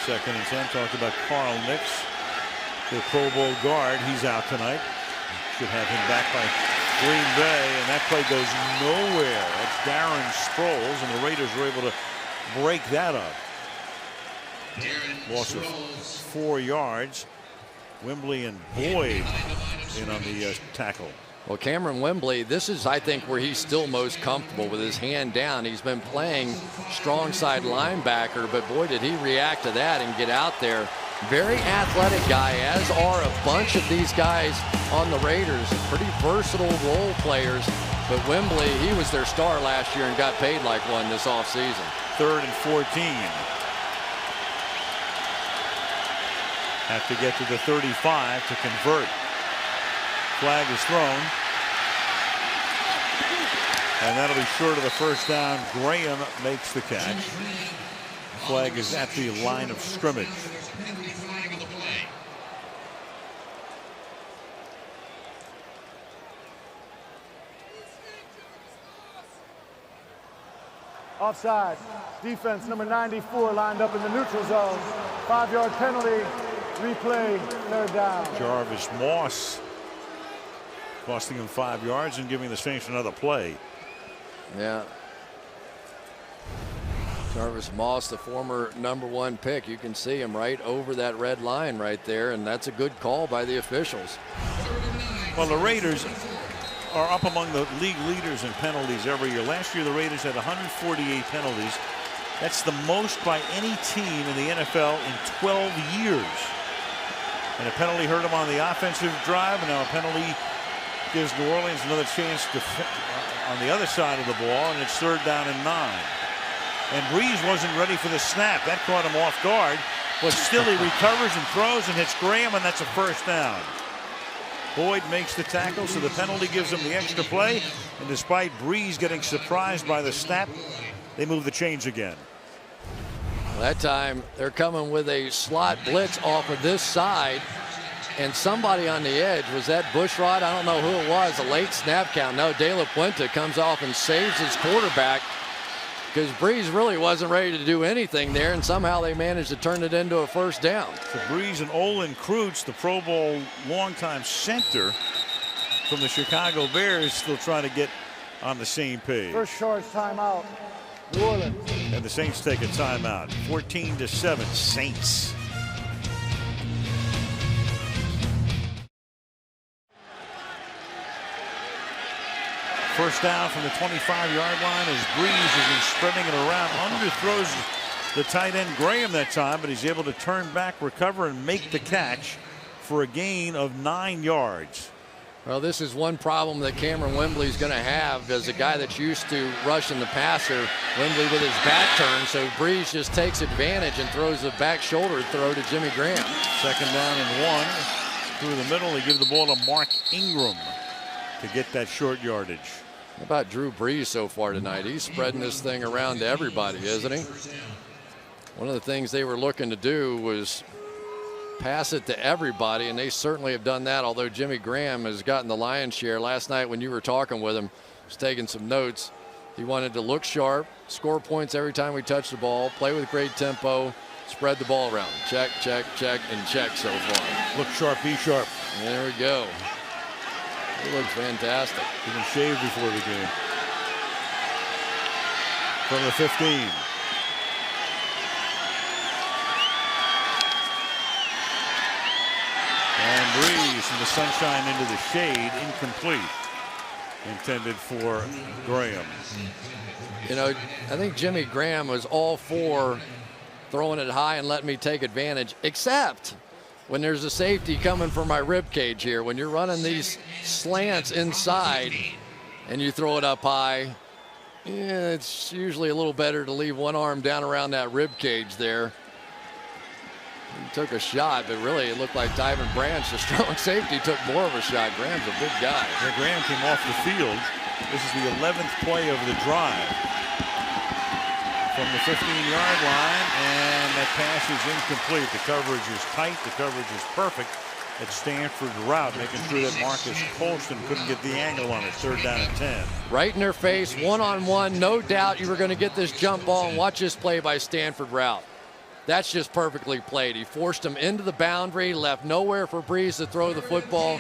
2nd and 10. Talked about Carl Nix, the Pro Bowl guard. He's out tonight. Should have him back by Green Bay, and that play goes nowhere. That's Darren Sproles, and the Raiders were able to break that up. Loss of 4 yards. Wembley and Boyd in on the tackle. Well, Cameron Wembley, this is, I think, where he's still most comfortable with his hand down. He's been playing strong side linebacker, but boy, did he react to that and get out there. Very athletic guy, as are a bunch of these guys on the Raiders. Pretty versatile role players, but Wembley, he was their star last year and got paid like one this offseason. 3rd and 14. Have to get to the 35 to convert. Flag is thrown. And that'll be short of the 1st down. Graham makes the catch. Flag is at the line of scrimmage. Offside. Defense number 94 lined up in the neutral zone. 5-yard penalty. Replay, 3rd down. Jarvis Moss costing him 5 yards and giving the Saints another play. Yeah. Jarvis Moss, the former #1 pick. You can see him right over that red line right there, and that's a good call by the officials. Well, the Raiders are up among the league leaders in penalties every year. Last year, the Raiders had 148 penalties. That's the most by any team in the NFL in 12 years. And a penalty hurt him on the offensive drive, and now a penalty gives New Orleans another chance to on the other side of the ball, and it's 3rd down and 9. And Breeze wasn't ready for the snap. That caught him off guard, but still he recovers and throws and hits Graham, and that's a 1st down. Boyd makes the tackle, so the penalty gives him the extra play, and despite Breeze getting surprised by the snap, they move the chains again. That time they're coming with a slot blitz off of this side, and somebody on the edge. Was that Bushrod? I don't know who it was. A late snap count. No, De La Puente comes off and saves his quarterback, because Breeze really wasn't ready to do anything there, and somehow they managed to turn it into a 1st down. So Breeze and Olin Kreutz, the Pro Bowl longtime center from the Chicago Bears, still trying to get on the same page. First charge timeout. New Orleans. And the Saints take a timeout. 14-7 Saints. First down from the 25-yard line as Breeze has been spreading it around. Underthrows the tight end Graham that time, but he's able to turn back, recover, and make the catch for a gain of 9 yards. Well, this is one problem that Cameron Wembley's going to have as a guy that's used to rushing the passer. Wembley with his back turned, so Breeze just takes advantage and throws a back shoulder throw to Jimmy Graham. 2nd down and 1. Through the middle, they give the ball to Mark Ingram to get that short yardage. How about Drew Brees so far tonight? He's spreading this thing around to everybody, isn't he? One of the things they were looking to do was pass it to everybody, and they certainly have done that, although Jimmy Graham has gotten the lion's share. Last night when you were talking with him, he was taking some notes. He wanted to look sharp, score points every time we touch the ball, play with great tempo, spread the ball around. Check, check, check, and check so far. Look sharp, be sharp. There we go. He looks fantastic. He can shave before the game. From the 15. And Breeze from the sunshine into the shade, incomplete. Intended for Graham. You know, I think Jimmy Graham was all for throwing it high and letting me take advantage, except when there's a safety coming for my rib cage here. When you're running these slants inside and you throw it up high, yeah, it's usually a little better to leave one arm down around that rib cage there. He took a shot, but really it looked like Tyvin Branch, the strong safety, took more of a shot. Graham's a big guy. Yeah, Graham came off the field. This is the 11th play of the drive. From the 15-yard line, and that pass is incomplete. The coverage is tight. The coverage is perfect. At Stanford route, making sure that Marcus Colston couldn't get the angle on it. 3rd down and 10. Right in their face, one-on-one. No doubt you were going to get this jump ball, and watch this play by Stanford route. That's just perfectly played. He forced him into the boundary, left nowhere for Breeze to throw the football.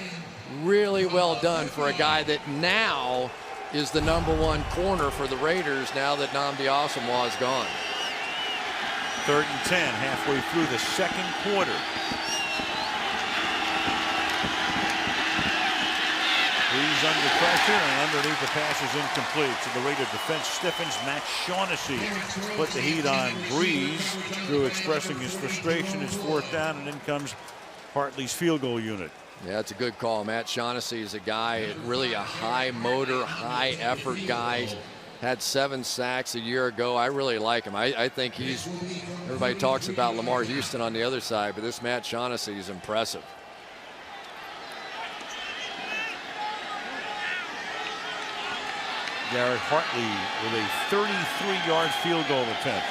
Really well done for a guy that now is the #1 corner for the Raiders now that Nnamdi Asomugha is gone. 3rd and 10, halfway through the 2nd quarter. Breeze under pressure, and underneath the pass is incomplete. So the Raider defense stiffens. Matt Shaughnessy put the heat on Breeze through expressing his frustration. It's 4th down, and in comes Hartley's field goal unit. Yeah, that's a good call. Matt Shaughnessy is a guy, really a high motor, high effort guy. Had 7 sacks a year ago. I really like him. I think he's, everybody talks about Lamar Houston on the other side, but this Matt Shaughnessy is impressive. Garrett Hartley with a 33-yard field goal attempt.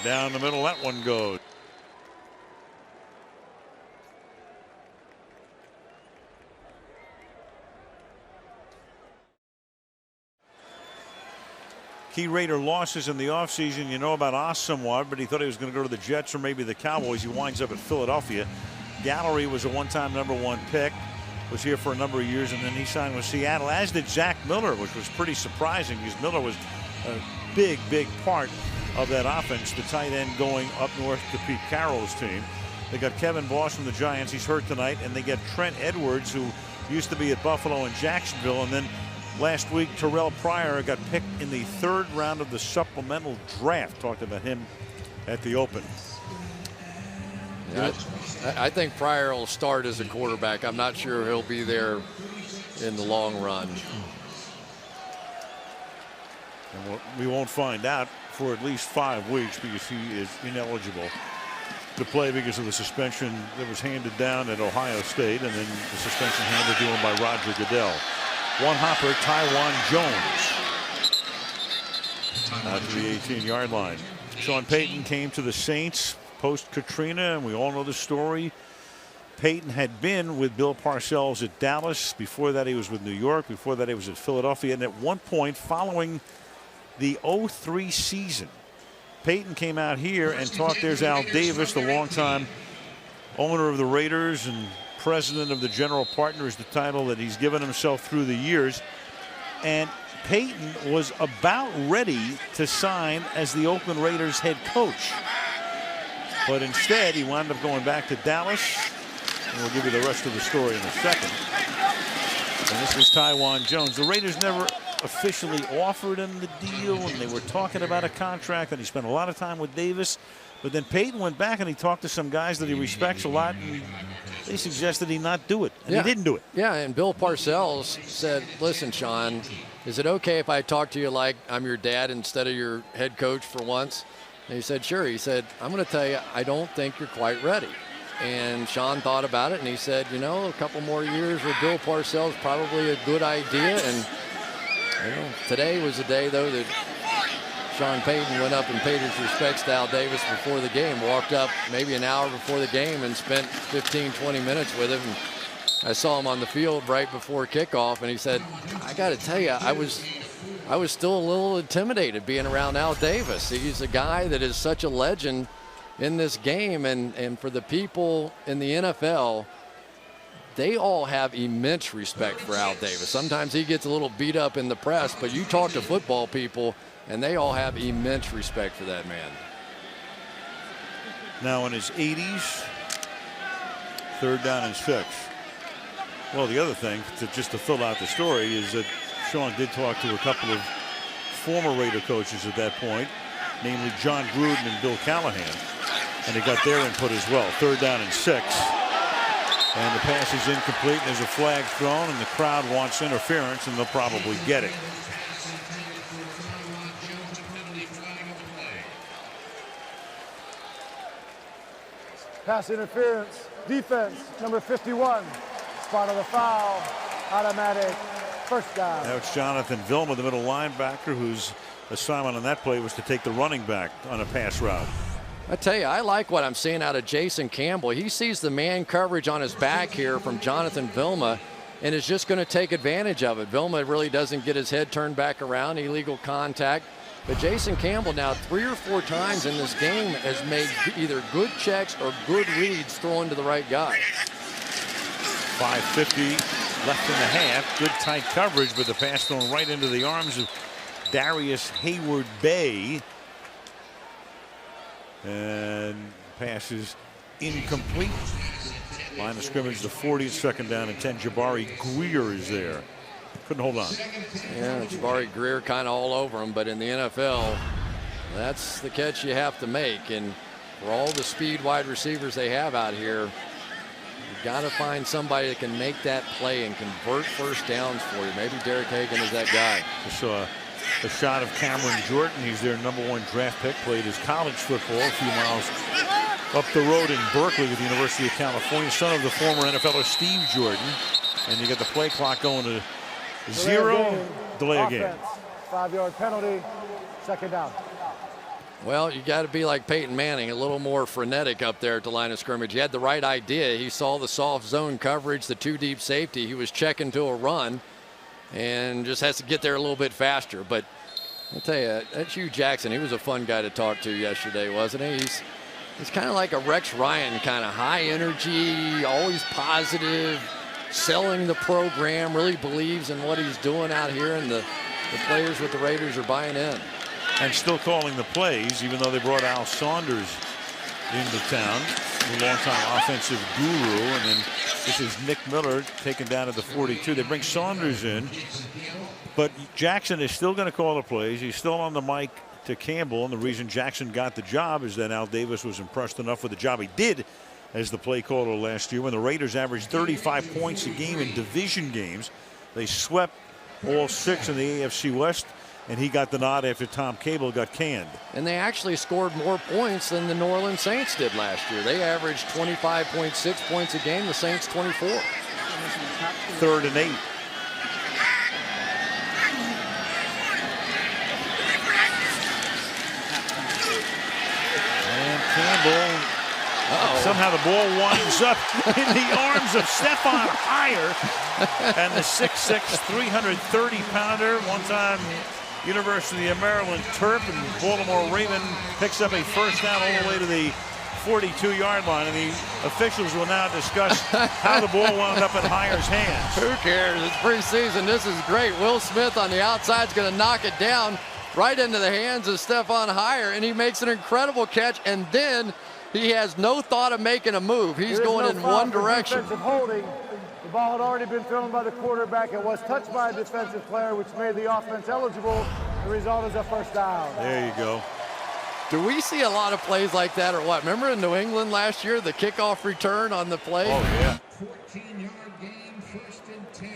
Down the middle, that one goes. Key Raider losses in the offseason. You know about Asomugha, but he thought he was going to go to the Jets or maybe the Cowboys. He winds up at Philadelphia. Gallery was a one-time #1 pick. Was here for a number of years, and then he signed with Seattle, as did Zach Miller, which was pretty surprising because Miller was a big part of that offense, the tight end going up north to Pete Carroll's team. They got Kevin Boss from the Giants. He's hurt tonight, and they get Trent Edwards, who used to be at Buffalo and Jacksonville, and then Last week, Terrell Pryor got picked in the 3rd round of the supplemental draft. Talked about him at the Open. Yeah, I think Pryor will start as a quarterback. I'm not sure he'll be there in the long run. And we won't find out for at least 5 weeks because he is ineligible to play because of the suspension that was handed down at Ohio State, and then the suspension handed to him by Roger Goodell. One hopper, Taiwan Jones out to the 18-yard line. Sean Payton came to the Saints post-Katrina, and we all know the story. Payton had been with Bill Parcells at Dallas. Before that, he was with New York. Before that, he was at Philadelphia. And at one point, following the 03 season, Payton came out here and talked. There's Al Davis, the longtime owner of the Raiders and president of the General Partners, the title that he's given himself through the years. And Payton was about ready to sign as the Oakland Raiders head coach. But instead, he wound up going back to Dallas. And we'll give you the rest of the story in a second. And this was Taiwan Jones. The Raiders never officially offered him the deal, and they were talking about a contract, and he spent a lot of time with Davis. But then Payton went back and he talked to some guys that he respects a lot, and they suggested he not do it, and he didn't do it. Yeah, and Bill Parcells said, listen, Sean, is it okay if I talk to you like I'm your dad instead of your head coach for once? And he said, sure. He said, I'm going to tell you, I don't think you're quite ready. And Sean thought about it, and he said, you know, a couple more years with Bill Parcells, probably a good idea. And you know, today was the day, though, that Sean Payton went up and paid his respects to Al Davis before the game, walked up maybe an hour before the game and spent 15, 20 minutes with him. And I saw him on the field right before kickoff, and he said, I got to tell you, I was still a little intimidated being around Al Davis. He's a guy that is such a legend in this game, and for the people in the NFL, they all have immense respect for Al Davis. Sometimes he gets a little beat up in the press, but you talk to football people, and they all have immense respect for that man. Now in his 80s, 3rd down and 6. Well, the other thing, just to fill out the story, is that Sean did talk to a couple of former Raider coaches at that point, namely John Gruden and Bill Callahan, and he got their input as well. 3rd down and 6. And the pass is incomplete, and there's a flag thrown, and the crowd wants interference, and they'll probably get it. Pass interference. Defense, number 51. Spot of the foul. Automatic. First down. Now it's Jonathan Vilma, the middle linebacker, whose assignment on that play was to take the running back on a pass route. I tell you, I like what I'm seeing out of Jason Campbell. He sees the man coverage on his back here from Jonathan Vilma and is just going to take advantage of it. Vilma really doesn't get his head turned back around, illegal contact. But Jason Campbell now 3 or 4 times in this game has made either good checks or good reads throwing to the right guy. 5:50 left in the half. Good tight coverage, but the pass thrown right into the arms of Darius Hayward-Bay. And pass is incomplete. Line of scrimmage, the 40, 2nd down and 10. Jabari Greer is there. Couldn't hold on. Yeah, Jabari Greer kind of all over him, but in the NFL, that's the catch you have to make. And for all the speed wide receivers they have out here, you've got to find somebody that can make that play and convert first downs for you. Maybe Derek Hagan is that guy. Just saw a shot of Cameron Jordan. He's their #1 draft pick. Played his college football a few miles up the road in Berkeley with the University of California. Son of the former NFLer Steve Jordan. And you get the play clock going to 0. Delay a game. 5-yard penalty. 2nd down. Well, you got to be like Peyton Manning, a little more frenetic up there at the line of scrimmage. He had the right idea. He saw the soft zone coverage, the 2 deep safety. He was checking to a run and just has to get there a little bit faster. But I'll tell you, that Hugh Jackson, he was a fun guy to talk to yesterday, wasn't he? He's kind of like a Rex Ryan, kind of high energy, always positive, selling the program, really believes in what he's doing out here, and the players with the Raiders are buying in. And still calling the plays, even though they brought Al Saunders into town, the longtime offensive guru, and then this is Nick Miller taken down at the 42. They bring Saunders in, but Jackson is still going to call the plays. He's still on the mic to Campbell, and the reason Jackson got the job is that Al Davis was impressed enough with the job he did as the play caller last year when the Raiders averaged 35 points a game in division games. They swept all 6 in the AFC West, and he got the nod after Tom Cable got canned. And they actually scored more points than the New Orleans Saints did last year. They averaged 25.6 points a game. The Saints 24. 3rd and 8. And Campbell. Somehow the ball winds up in the arms of Stefan Hire, and the 6'6", 330-pounder, one-time University of Maryland Terp and Baltimore Raven picks up a first down all the way to the 42-yard line, and the officials will now discuss how the ball wound up in Hire's hands. Who cares? It's preseason. This is great. Will Smith on the outside is going to knock it down right into the hands of Stefan Hire, and he makes an incredible catch, and then he has no thought of making a move. He's going in one direction. Defensive holding. The ball had already been thrown by the quarterback. It was touched by a defensive player, which made the offense eligible. The result is a first down. There you go. Do we see a lot of plays like that or what? Remember in New England last year, the kickoff return on the play? Oh, yeah. 14-yard gain, 1st and 10.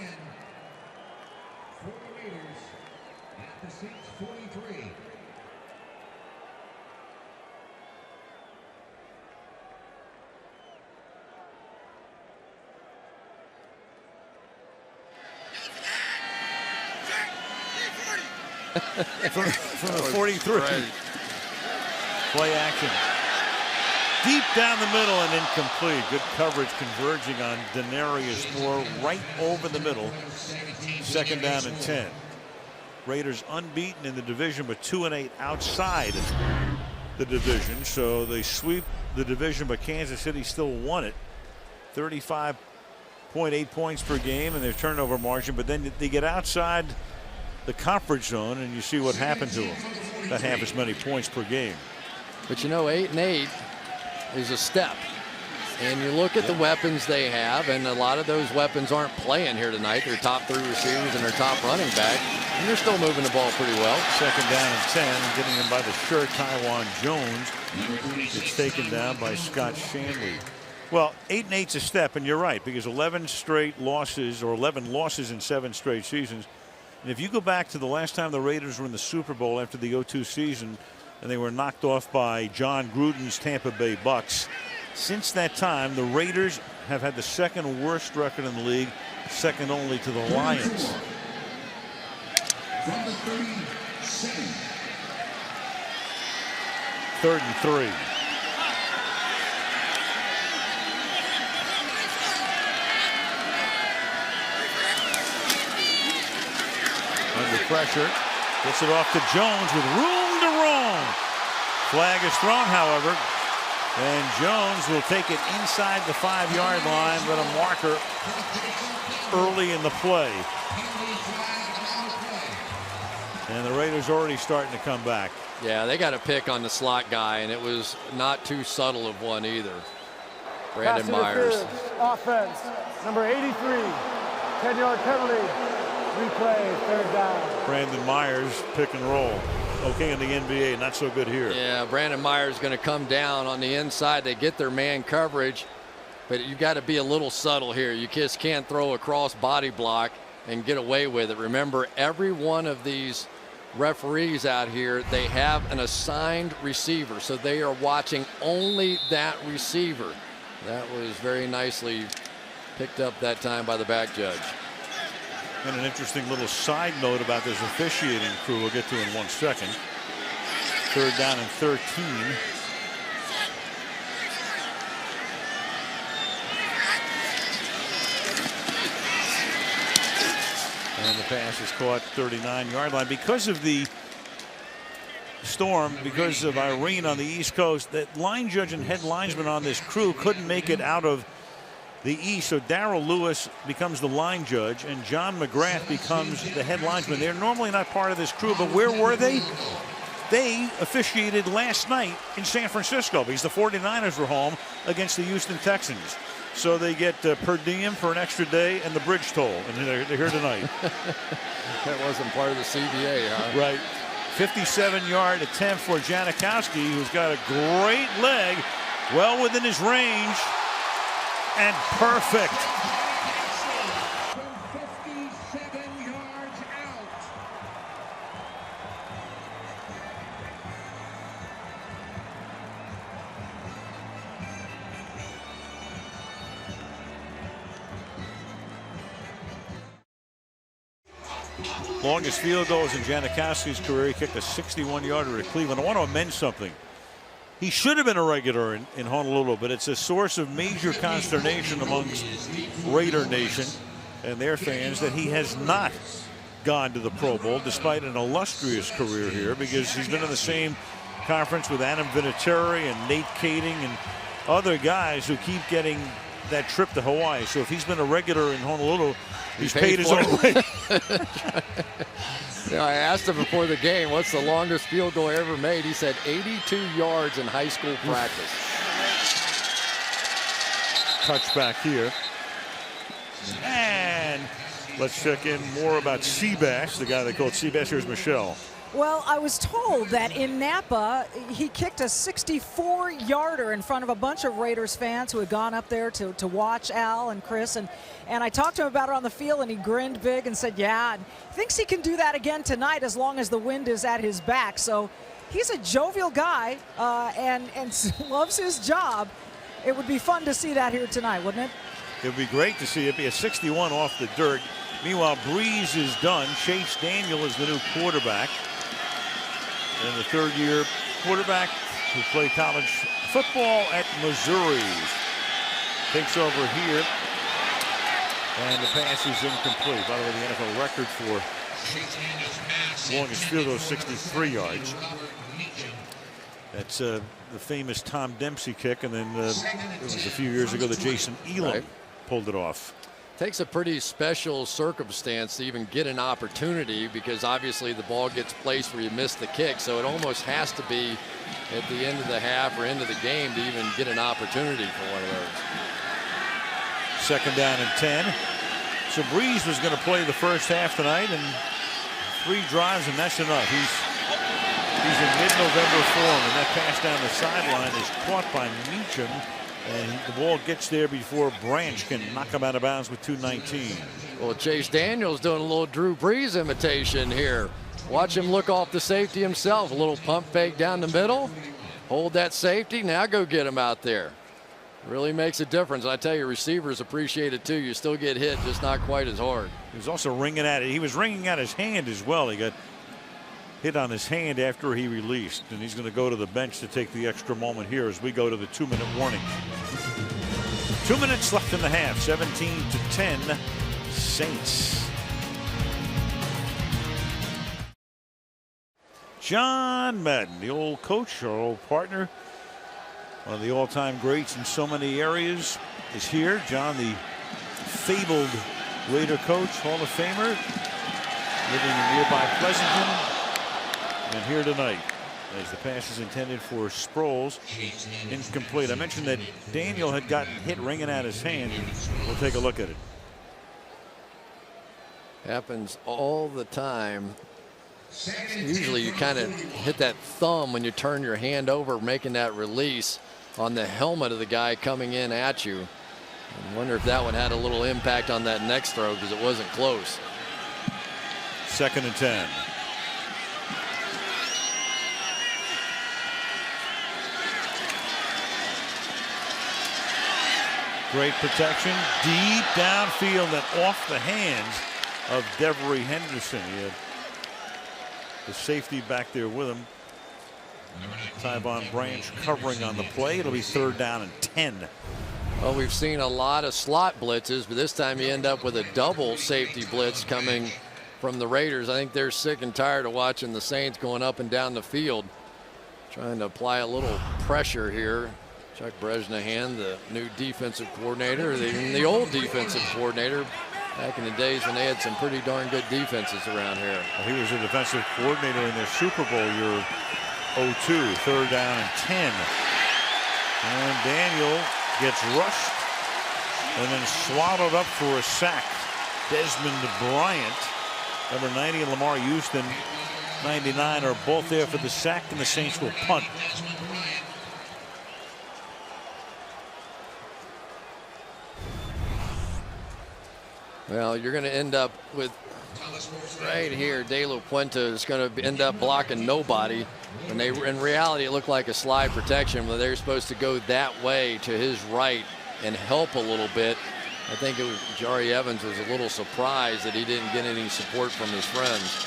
For the Raiders at the Saints 43. from the 43. Play action. Deep down the middle and incomplete. Good coverage converging on Denarius Moore right over the middle. 2nd down and 10. Raiders unbeaten in the division, but 2-8 outside the division. So they sweep the division, but Kansas City still won it. 35.8 points per game in their turnover margin, but then they get outside the conference zone, and you see what happened to them. Not half as many points per game. But you know, 8-8 is a step. And you look at the weapons they have, and a lot of those weapons aren't playing here tonight. Their top 3 receivers and their top running back, and they're still moving the ball pretty well. 2nd down and 10, getting them by the shirt. Taiwan Jones. It's taken down by Scott Shanley. Well, 8-8's a step, and you're right, because 11 straight losses, or 11 losses in 7 straight seasons. And if you go back to the last time the Raiders were in the Super Bowl after the 02 season, and they were knocked off by John Gruden's Tampa Bay Bucks, since that time, the Raiders have had the 2nd worst record in the league, 2nd only to the Lions. From the 37. 3rd and 3. Under pressure, gets it off to Jones with room to roam. Flag is thrown, however, and Jones will take it inside the 5-yard line, but a marker early in the play. And the Raiders already starting to come back. Yeah, they got a pick on the slot guy, and it was not too subtle of one either. Brandon Myers. Offense, number 83, 10-yard penalty. Replay, 3rd down. Brandon Myers, pick and roll. Okay in the NBA, not so good here. Yeah, Brandon Myers is going to come down on the inside. They get their man coverage, but you got to be a little subtle here. You just can't throw a cross body block and get away with it. Remember, every one of these referees out here, they have an assigned receiver, so they are watching only that receiver. That was very nicely picked up that time by the back judge. And an interesting little side note about this officiating crew we'll get to in 1 second. 3rd down and 13. And the pass is caught 39-yard line. Because of the storm, because of Irene on the East Coast, that line judge and head linesman on this crew couldn't make it out of the East, so Darrell Lewis becomes the line judge and John McGrath becomes the head linesman. They're normally not part of this crew, but where were they? they officiated last night in San Francisco because the 49ers were home against the Houston Texans. So they get per diem for an extra day and the bridge toll, and they're here tonight. That wasn't part of the CBA, huh? Right. 57-yard attempt for Janikowski, who's got a great leg, well within his range, and perfect. From 57 yards out. Longest field goals in Janikowski's career. He kicked a 61-yarder at Cleveland. I want to amend something. He should have been a regular in Honolulu, but it's a source of major consternation amongst Raider Nation and their fans that he has not gone to the Pro Bowl despite an illustrious career here, because he's been in the same conference with Adam Vinatieri and Nate Kading and other guys who keep getting that trip to Hawaii. So if he's been a regular in Honolulu, he's paid his own way. I asked him before the game, what's the longest field goal ever made? He said 82 yards in high school practice. Touchback here. And let's check in more about Seabass, the guy they called Seabass. Here's Michelle. Well, I was told that in Napa, he kicked a 64-yarder in front of a bunch of Raiders fans who had gone up there to watch Al and Chris. And I talked to him about it on the field, and he grinned big and said, yeah, and thinks he can do that again tonight as long as the wind is at his back. So he's a jovial guy and loves his job. It would be fun to see that here tonight, wouldn't it? It would be great to see it be a 61 off the dirt. Meanwhile, Breeze is done. Chase Daniel is the new quarterback. And the third-year quarterback who played college football at Missouri takes over here. And the pass is incomplete. By the way, the NFL record for longest field goal is 63 yards. That's the famous Tom Dempsey kick. And then it was a few years ago that Jason Elam pulled it off. Takes a pretty special circumstance to even get an opportunity, because obviously the ball gets placed where you miss the kick. So it almost has to be at the end of the half or end of the game to even get an opportunity for one of those. Second down and 10. So Breeze was going to play the first half tonight, and 3 drives, and that's enough. He's in mid-November form, and that pass down the sideline is caught by Meacham. And the ball gets there before Branch can knock him out of bounds with 2:19. Well, Chase Daniels doing a little Drew Brees imitation here. Watch him look off the safety himself. A little pump fake down the middle. Hold that safety. Now go get him out there. Really makes a difference. I tell you, receivers appreciate it too. You still get hit, just not quite as hard. He was also ringing at it. He was ringing at his hand as well. He got hit on his hand after he released, and he's going to go to the bench to take the extra moment here as we go to the 2-minute warning. 2 minutes left in the half. 17-10 Saints. John Madden, the old coach, our old partner, one of the all-time greats in so many areas, is here. John, the fabled Raider coach, Hall of Famer, living in nearby Pleasanton. And here tonight, as the pass is intended for Sproles, incomplete. I mentioned that Daniel had gotten hit ringing at his hand. We'll take a look at it. Happens all the time. Usually you kind of hit that thumb when you turn your hand over, making that release on the helmet of the guy coming in at you. I wonder if that one had a little impact on that next throw, because it wasn't close. 2nd and 10. Great protection, deep downfield and off the hands of Devery Henderson. He had the safety back there with him. Tyvon Branch covering on the play. It'll be 3rd down and 10. Well, we've seen a lot of slot blitzes, but this time you end up with a double safety blitz coming from the Raiders. I think they're sick and tired of watching the Saints going up and down the field, trying to apply a little pressure here. Chuck Bresnahan, the new defensive coordinator, the old defensive coordinator, back in the days when they had some pretty darn good defenses around here. Well, he was a defensive coordinator in their Super Bowl year 02, 3rd down and 10. And Daniel gets rushed and then swallowed up for a sack. Desmond Bryant, number 90, and Lamar Houston, 99, are both there for the sack, and the Saints will punt. Well, you're going to end up with right here, De La Puente is going to end up blocking nobody. When they, in reality, it looked like a slide protection, but they're supposed to go that way to his right and help a little bit. I think it was Jari Evans was a little surprised that he didn't get any support from his friends.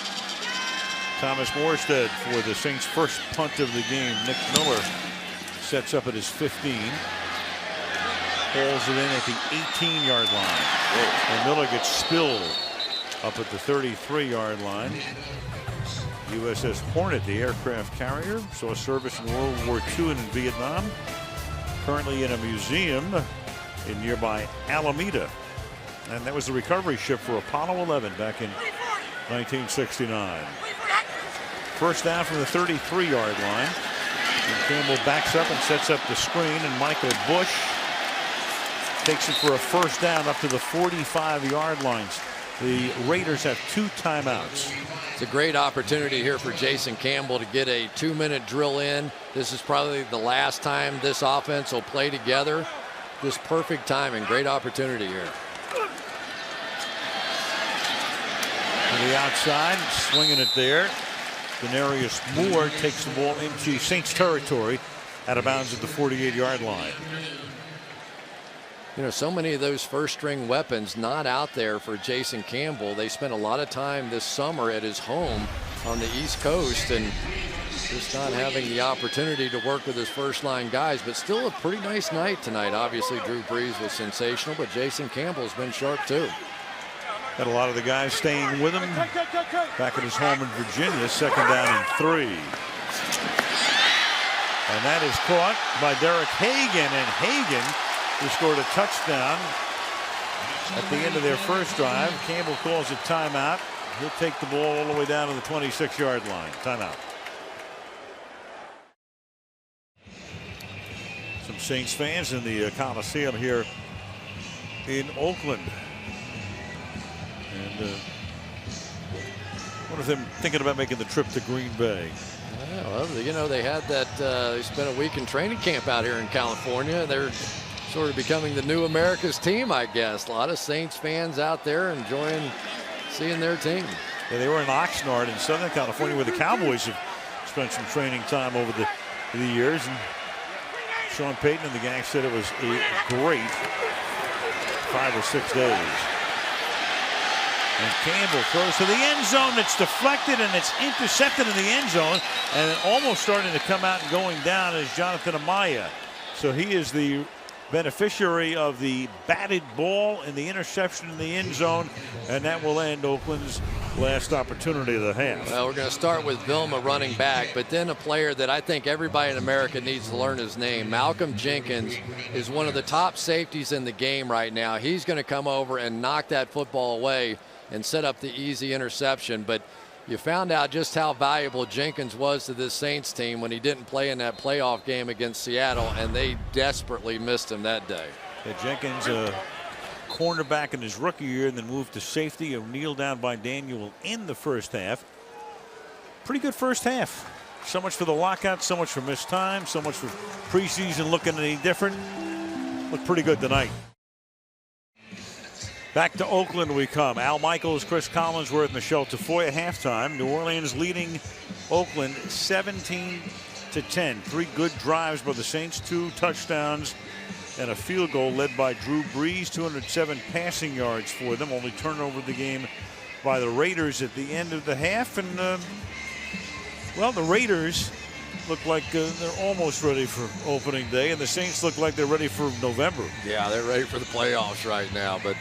Thomas Morstead for the Saints' first punt of the game. Nick Miller sets up at his 15. Hauls it in at the 18-yard line. And Miller gets spilled up at the 33-yard line. USS Hornet, the aircraft carrier, saw service in World War II and in Vietnam. Currently in a museum in nearby Alameda. And that was the recovery ship for Apollo 11 back in 1969. First down from the 33-yard line. And Campbell backs up and sets up the screen, and Michael Bush takes it for a first down up to the 45-yard lines. The Raiders have 2 timeouts. It's a great opportunity here for Jason Campbell to get a 2-minute drill in. This is probably the last time this offense will play together. Just perfect timing. Great opportunity here. To the outside, swinging it there. Denarius Moore takes the ball into Saints territory, out of bounds at the 48-yard line. You know, so many of those first-string weapons not out there for Jason Campbell. They spent a lot of time this summer at his home on the East Coast and just not having the opportunity to work with his first-line guys, but still a pretty nice night tonight. Obviously, Drew Brees was sensational, but Jason Campbell's been sharp too. Got a lot of the guys staying with him back at his home in Virginia. 2nd down and 3. And that is caught by Derek Hagan, and Hagan, who scored a touchdown at the end of their first drive. Campbell calls a timeout. He'll take the ball all the way down to the 26-yard line. Timeout. Some Saints fans in the Coliseum here in Oakland. And one of them thinking about making the trip to Green Bay. Well, you know, they had that, they spent a week in training camp out here in California. They're sort of becoming the new America's team, I guess. A lot of Saints fans out there enjoying seeing their team. Yeah, they were in Oxnard in Southern California, where the Cowboys have spent some training time over the years. And Sean Payton and the gang said it was a great 5 or 6 days. And Campbell throws to the end zone. It's deflected and it's intercepted in the end zone, and almost starting to come out and going down is Jonathan Amaya. So he is the beneficiary of the batted ball and the interception in the end zone, and that will end Oakland's last opportunity of the half. Well, we're going to start with Vilma running back, but then a player that I think everybody in America needs to learn his name. Malcolm Jenkins is one of the top safeties in the game right now. He's going to come over and knock that football away and set up the easy interception. But you found out just how valuable Jenkins was to this Saints team when he didn't play in that playoff game against Seattle, and they desperately missed him that day. Yeah, Jenkins, a cornerback in his rookie year, and then moved to safety. O'Neal down by Daniel in the first half. Pretty good first half. So much for the lockout, so much for missed time, so much for preseason looking any different. Looked pretty good tonight. Back to Oakland we come. Al Michaels, Chris Collinsworth, Michelle Tafoya halftime. New Orleans leading Oakland 17-10. 3 good drives by the Saints, 2 touchdowns and a field goal led by Drew Brees. 207 passing yards for them. Only turnover of the game by the Raiders at the end of the half. And well, the Raiders look like they're almost ready for opening day, and the Saints look like they're ready for November. Yeah, they're ready for the playoffs right now. But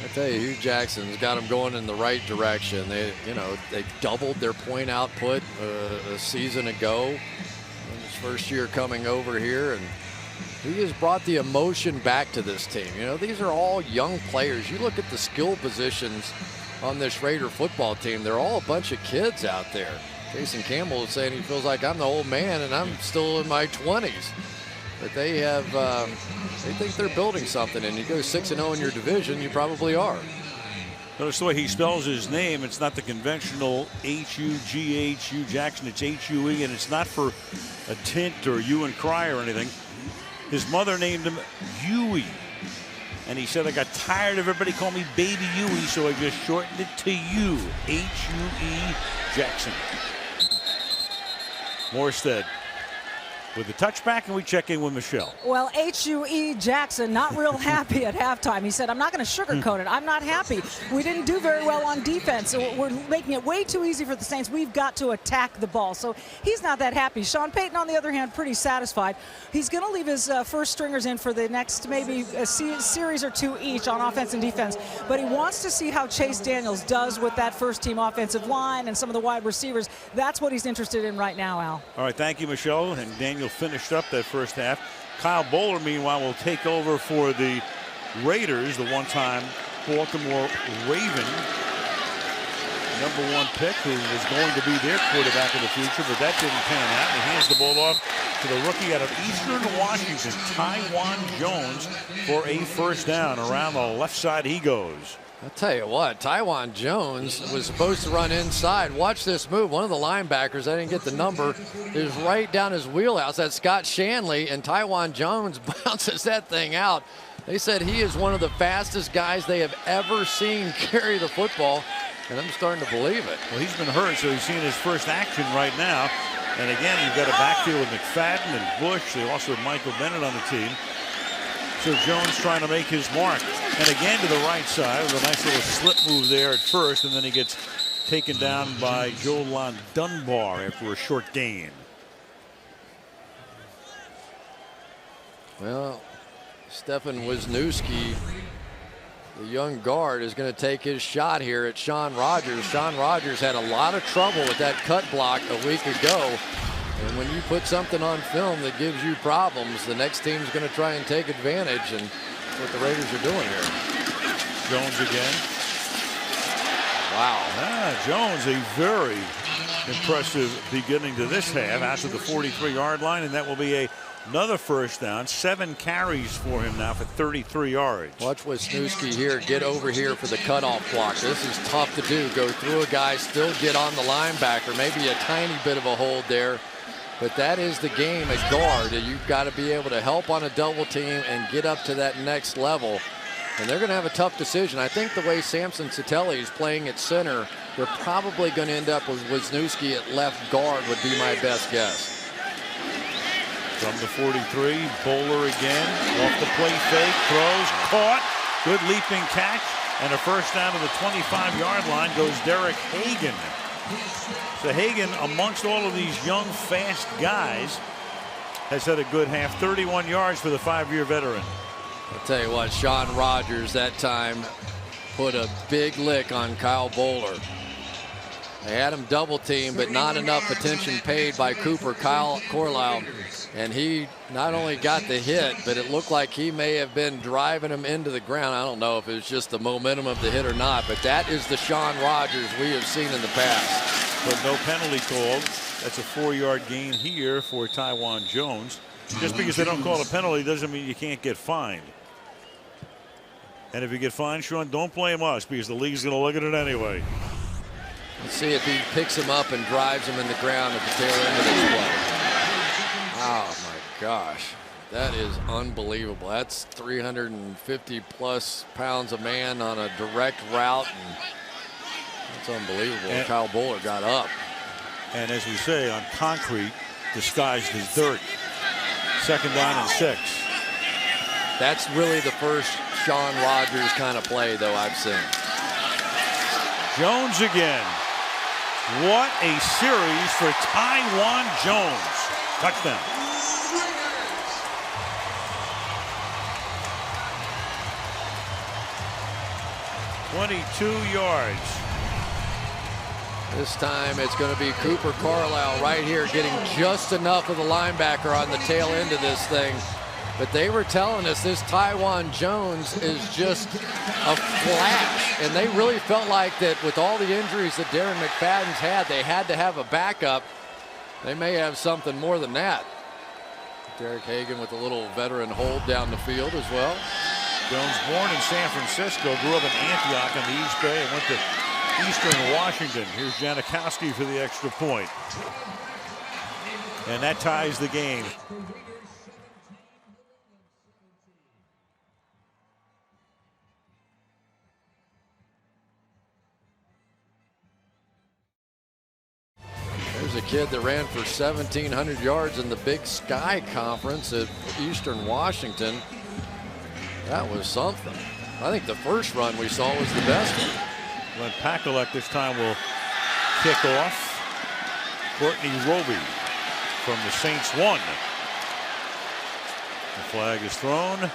I tell you, Hugh Jackson's got them going in the right direction. They doubled their point output a season ago in his first year coming over here, and He has brought the emotion back to this team. You know, these are all young players. You look at the skill positions on this Raider football team, they're all a bunch of kids out there. Jason Campbell is saying he feels like I'm the old man and I'm still in my 20s. But they have, they think they're building something, and you go 6-0 in your division, you probably are. Notice the way he spells his name. It's not the conventional H-U-G-H-U Jackson. It's H-U-E, and it's not for a tint or hue and cry or anything. His mother named him Huey. And he said, I got tired of everybody calling me Baby Huey, so I just shortened it to U. H-U-E Jackson. Morstead with the touchback, and we check in with Michelle. Well, H-U-E Jackson not real happy at halftime. He said, I'm not going to sugarcoat it. I'm not happy. We didn't do very well on defense. So we're making it way too easy for the Saints. We've got to attack the ball. So he's not that happy. Sean Payton, on the other hand, pretty satisfied. He's going to leave his first stringers in for the next maybe a series or two each on offense and defense. But he wants to see how Chase Daniels does with that first-team offensive line and some of the wide receivers. That's what he's interested in right now, Al. All right, thank you, Michelle. And Daniel finished up that first half. Kyle Bowler, meanwhile, will take over for the Raiders, the one-time Baltimore Raven #1 pick, who was going to be their quarterback in the future, but that didn't pan out. He hands the ball off to the rookie out of Eastern Washington, Tywan Jones, for a first down. Around the left side he goes. I'll tell you what, Tywan Jones was supposed to run inside. Watch this move. One of the linebackers, I didn't get the number, is right down his wheelhouse. That's Scott Shanley, and Tywan Jones bounces that thing out. They said he is one of the fastest guys they have ever seen carry the football, and I'm starting to believe it. Well, he's been hurt, so he's seeing his first action right now. And again, you've got a backfield with McFadden and Bush. They also have Michael Bennett on the team. So Jones trying to make his mark. And again to the right side with a nice little slip move there at first, and then he gets taken down by Jolan Dunbar after a short gain. Well, Stefan Wisniewski, the young guard, is going to take his shot here at Sean Rogers. Sean Rogers had a lot of trouble with that cut block a week ago. And when you put something on film that gives you problems, the next team's going to try and take advantage, and that's what the Raiders are doing here. Jones again. Wow. Jones, a very impressive beginning to this half after the 43-yard line, and that will be another first down. 7 carries for him now for 33 yards. Watch Wisniewski here get over here for the cutoff block. This is tough to do. Go through a guy, still get on the linebacker. Maybe a tiny bit of a hold there. But that is the game at guard. You've got to be able to help on a double team and get up to that next level. And they're going to have a tough decision. I think the way Samson Satelli is playing at center, they're probably going to end up with Wisniewski at left guard would be my best guess. From the 43, Bowler again. Off the play fake, throws, caught. Good leaping catch. And a first down to the 25-yard line goes Derek Hagan. So Hagan, amongst all of these young, fast guys, has had a good half. 31 yards for the 5-year veteran. I'll tell you what, Sean Rogers that time put a big lick on Kyle Bowler. They had him double team, but not enough attention paid by Cooper Carlisle. And he not only got the hit, but it looked like he may have been driving him into the ground. I don't know if it was just the momentum of the hit or not, but that is the Sean Rogers we have seen in the past. But no penalty called. That's a 4-yard gain here for Tywan Jones. Just because they don't call a penalty doesn't mean you can't get fined. And if you get fined, Sean, don't blame us because the league's going to look at it anyway. Let's see if he picks him up and drives him in the ground at the tail end of this play. Oh my gosh, that is unbelievable. That's 350 plus pounds of man on a direct route, and that's unbelievable. And Kyle Bowler got up. And as we say, on concrete disguised as dirt. 2nd down and 6. That's really the first Sean Rogers kind of play, though, I've seen. Jones again. What a series for Tywan Jones. Touchdown. $22 yards. This time it's going to be Cooper Carlisle right here getting just enough of the linebacker on the tail end of this thing. but they were telling us this Taiwan Jones is just a flash. And they really felt like that with all the injuries that Darren McFadden's had, they had to have a backup. They may have something more than that. Derek Hagan with a little veteran hold down the field as well. Jones, born in San Francisco, grew up in Antioch on the East Bay and went to Eastern Washington. Here's Janikowski for the extra point. And that ties the game. There's a kid that ran for 1,700 yards in the Big Sky Conference at Eastern Washington. That was something. I think the first run we saw was the best one. Glenn Pakalek this time will kick off. Courtney Roby from the Saints 1. The flag is thrown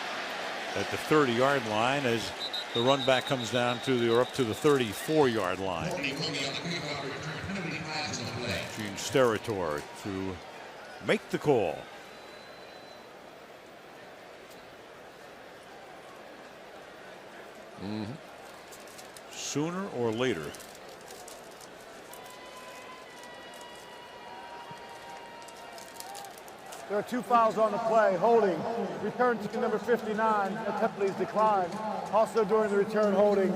at the 30-yard line as the run back comes down to up to the 34-yard line. Gene Steratore to make the call. Sooner or later. There are 2 fouls on the play. Holding. Return to number 59. Attempted is declined. Also during the return, holding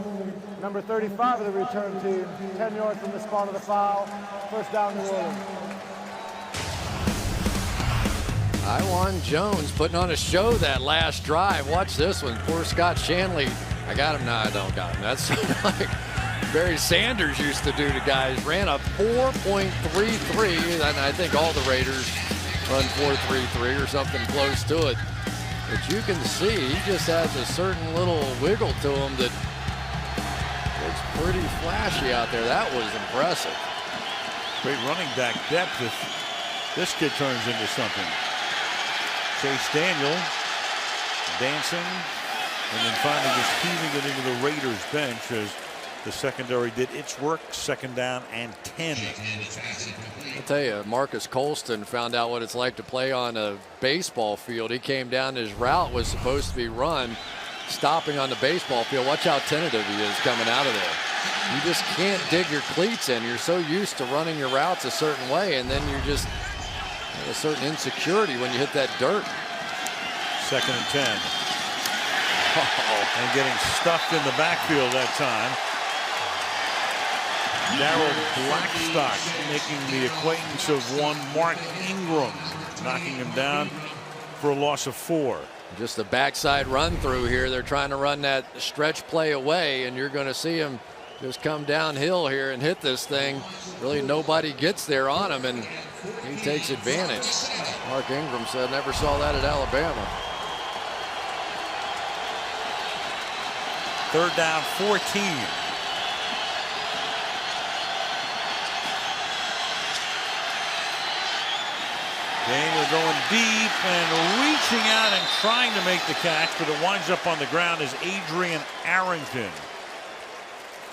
number 35 of the return team. 10 yards from the spot of the foul. First down, New Orleans. Taiwan Jones putting on a show that last drive. Watch this one. Poor Scott Shanley. I got him. No, I don't got him. That's like Barry Sanders used to do to guys. Ran a 4.33, and I think all the Raiders run 4.33 or something close to it. But you can see he just has a certain little wiggle to him that looks pretty flashy out there. That was impressive. Great running back depth if this kid turns into something. Chase Daniel dancing and then finally just heaving it into the Raiders bench as the secondary did its work. Second down and 10. I'll tell you, Marcus Colston found out what it's like to play on a baseball field. He came down, his route was supposed to be run, stopping on the baseball field. Watch how tentative he is coming out of there. You just can't dig your cleats in. You're so used to running your routes a certain way, and then you're just a certain insecurity when you hit that dirt. Second and 10. And getting stuffed in the backfield that time. Darrell Blackstock making the acquaintance of one Mark Ingram, knocking him down for a loss of 4. Just a backside run through here. They're trying to run that stretch play away, and you're going to see him just come downhill here and hit this thing. Really nobody gets there on him, and he takes advantage. Mark Ingram said, never saw that at Alabama. Third down, 14. Daniel going deep and reaching out and trying to make the catch, but it winds up on the ground as Adrian Arrington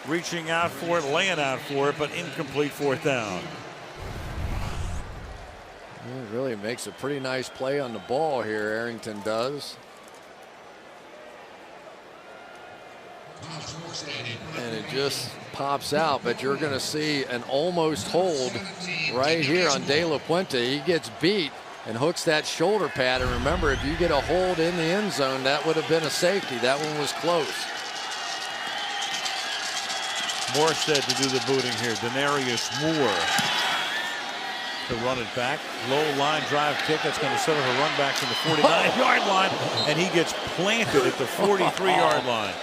reaching out for it, laying out for it, but incomplete. Fourth down. He really makes a pretty nice play on the ball here, Arrington does. And it just pops out, but you're going to see an almost hold right here on De La Puente. He gets beat and hooks that shoulder pad. And remember, if you get a hold in the end zone, that would have been a safety. That one was close. Morstead to do the booting here. Denarius Moore to run it back. Low line drive kick. That's going to set up a run back from the 49-yard line. And he gets planted at the 43-yard line.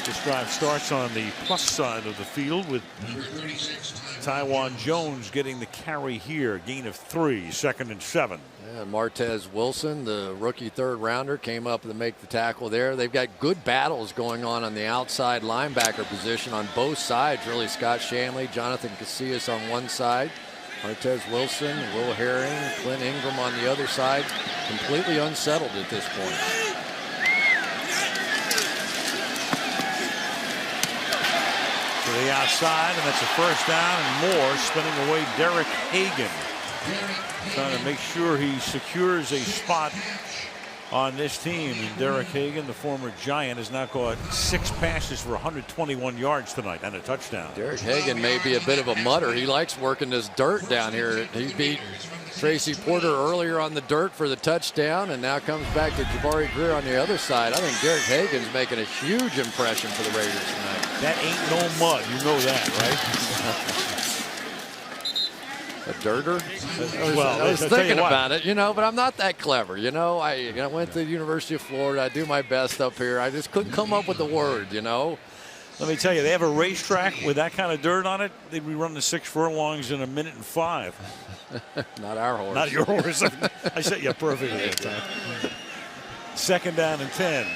This drive starts on the plus side of the field with Taiwan Jones getting the carry here. Gain of 3, 2nd and 7. Yeah, Martez Wilson, the rookie third rounder, came up to make the tackle there. They've got good battles going on the outside linebacker position on both sides. Really, Scott Shanley, Jonathan Casillas on one side, Martez Wilson, Will Herring, Clint Ingram on the other side, completely unsettled at this point. To the outside, and that's a first down and more. Spinning away Derek Hagan, trying to make sure he secures a spot on this team. And Derek Hagan, the former Giant, has now caught 6 passes for 121 yards tonight and a touchdown. Derek Hagan may be a bit of a mutter. He likes working this dirt down here. He beat Tracy Porter earlier on the dirt for the touchdown, and now comes back to Jabari Greer on the other side. I think Derek Hagan's making a huge impression for the Raiders tonight. That ain't no mud. You know that, right? A dirter? Well, I was thinking about it, you know, but I'm not that clever. You know, I went to the University of Florida. I do my best up here. I just couldn't come up with the word, you know. Let me tell you, they have a racetrack with that kind of dirt on it. They'd be running the 6 furlongs in 1 minute and 5. Not our horse. Not your horse. I set you up perfectly that time. 2nd down and 10.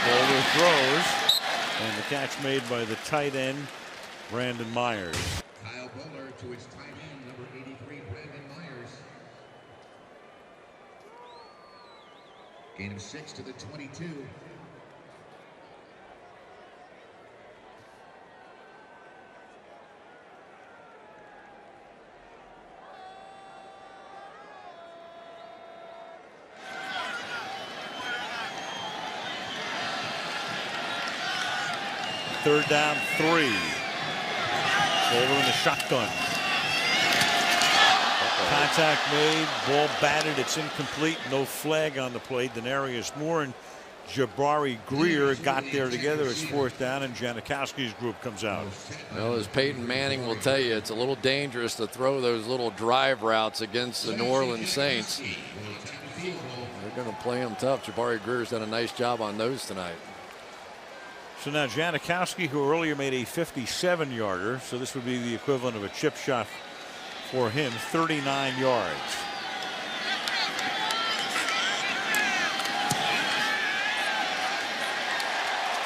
Boulder throws, and the catch made by the tight end, Brandon Myers. Kyle Bowler to his tight end, number 83, Brandon Myers. Gain of 6 to the 22. Third down, 3. Boulder in the shotgun. Contact made, ball batted, it's incomplete, no flag on the play. Denarius Moore and Jabari Greer got there together. It's 4th down, and Janikowski's group comes out. Well, as Peyton Manning will tell you, it's a little dangerous to throw those little drive routes against the New Orleans Saints. They're going to play them tough. Jabari Greer's done a nice job on those tonight. So now Janikowski, who earlier made a 57-yarder, so this would be the equivalent of a chip shot for him, 39 yards.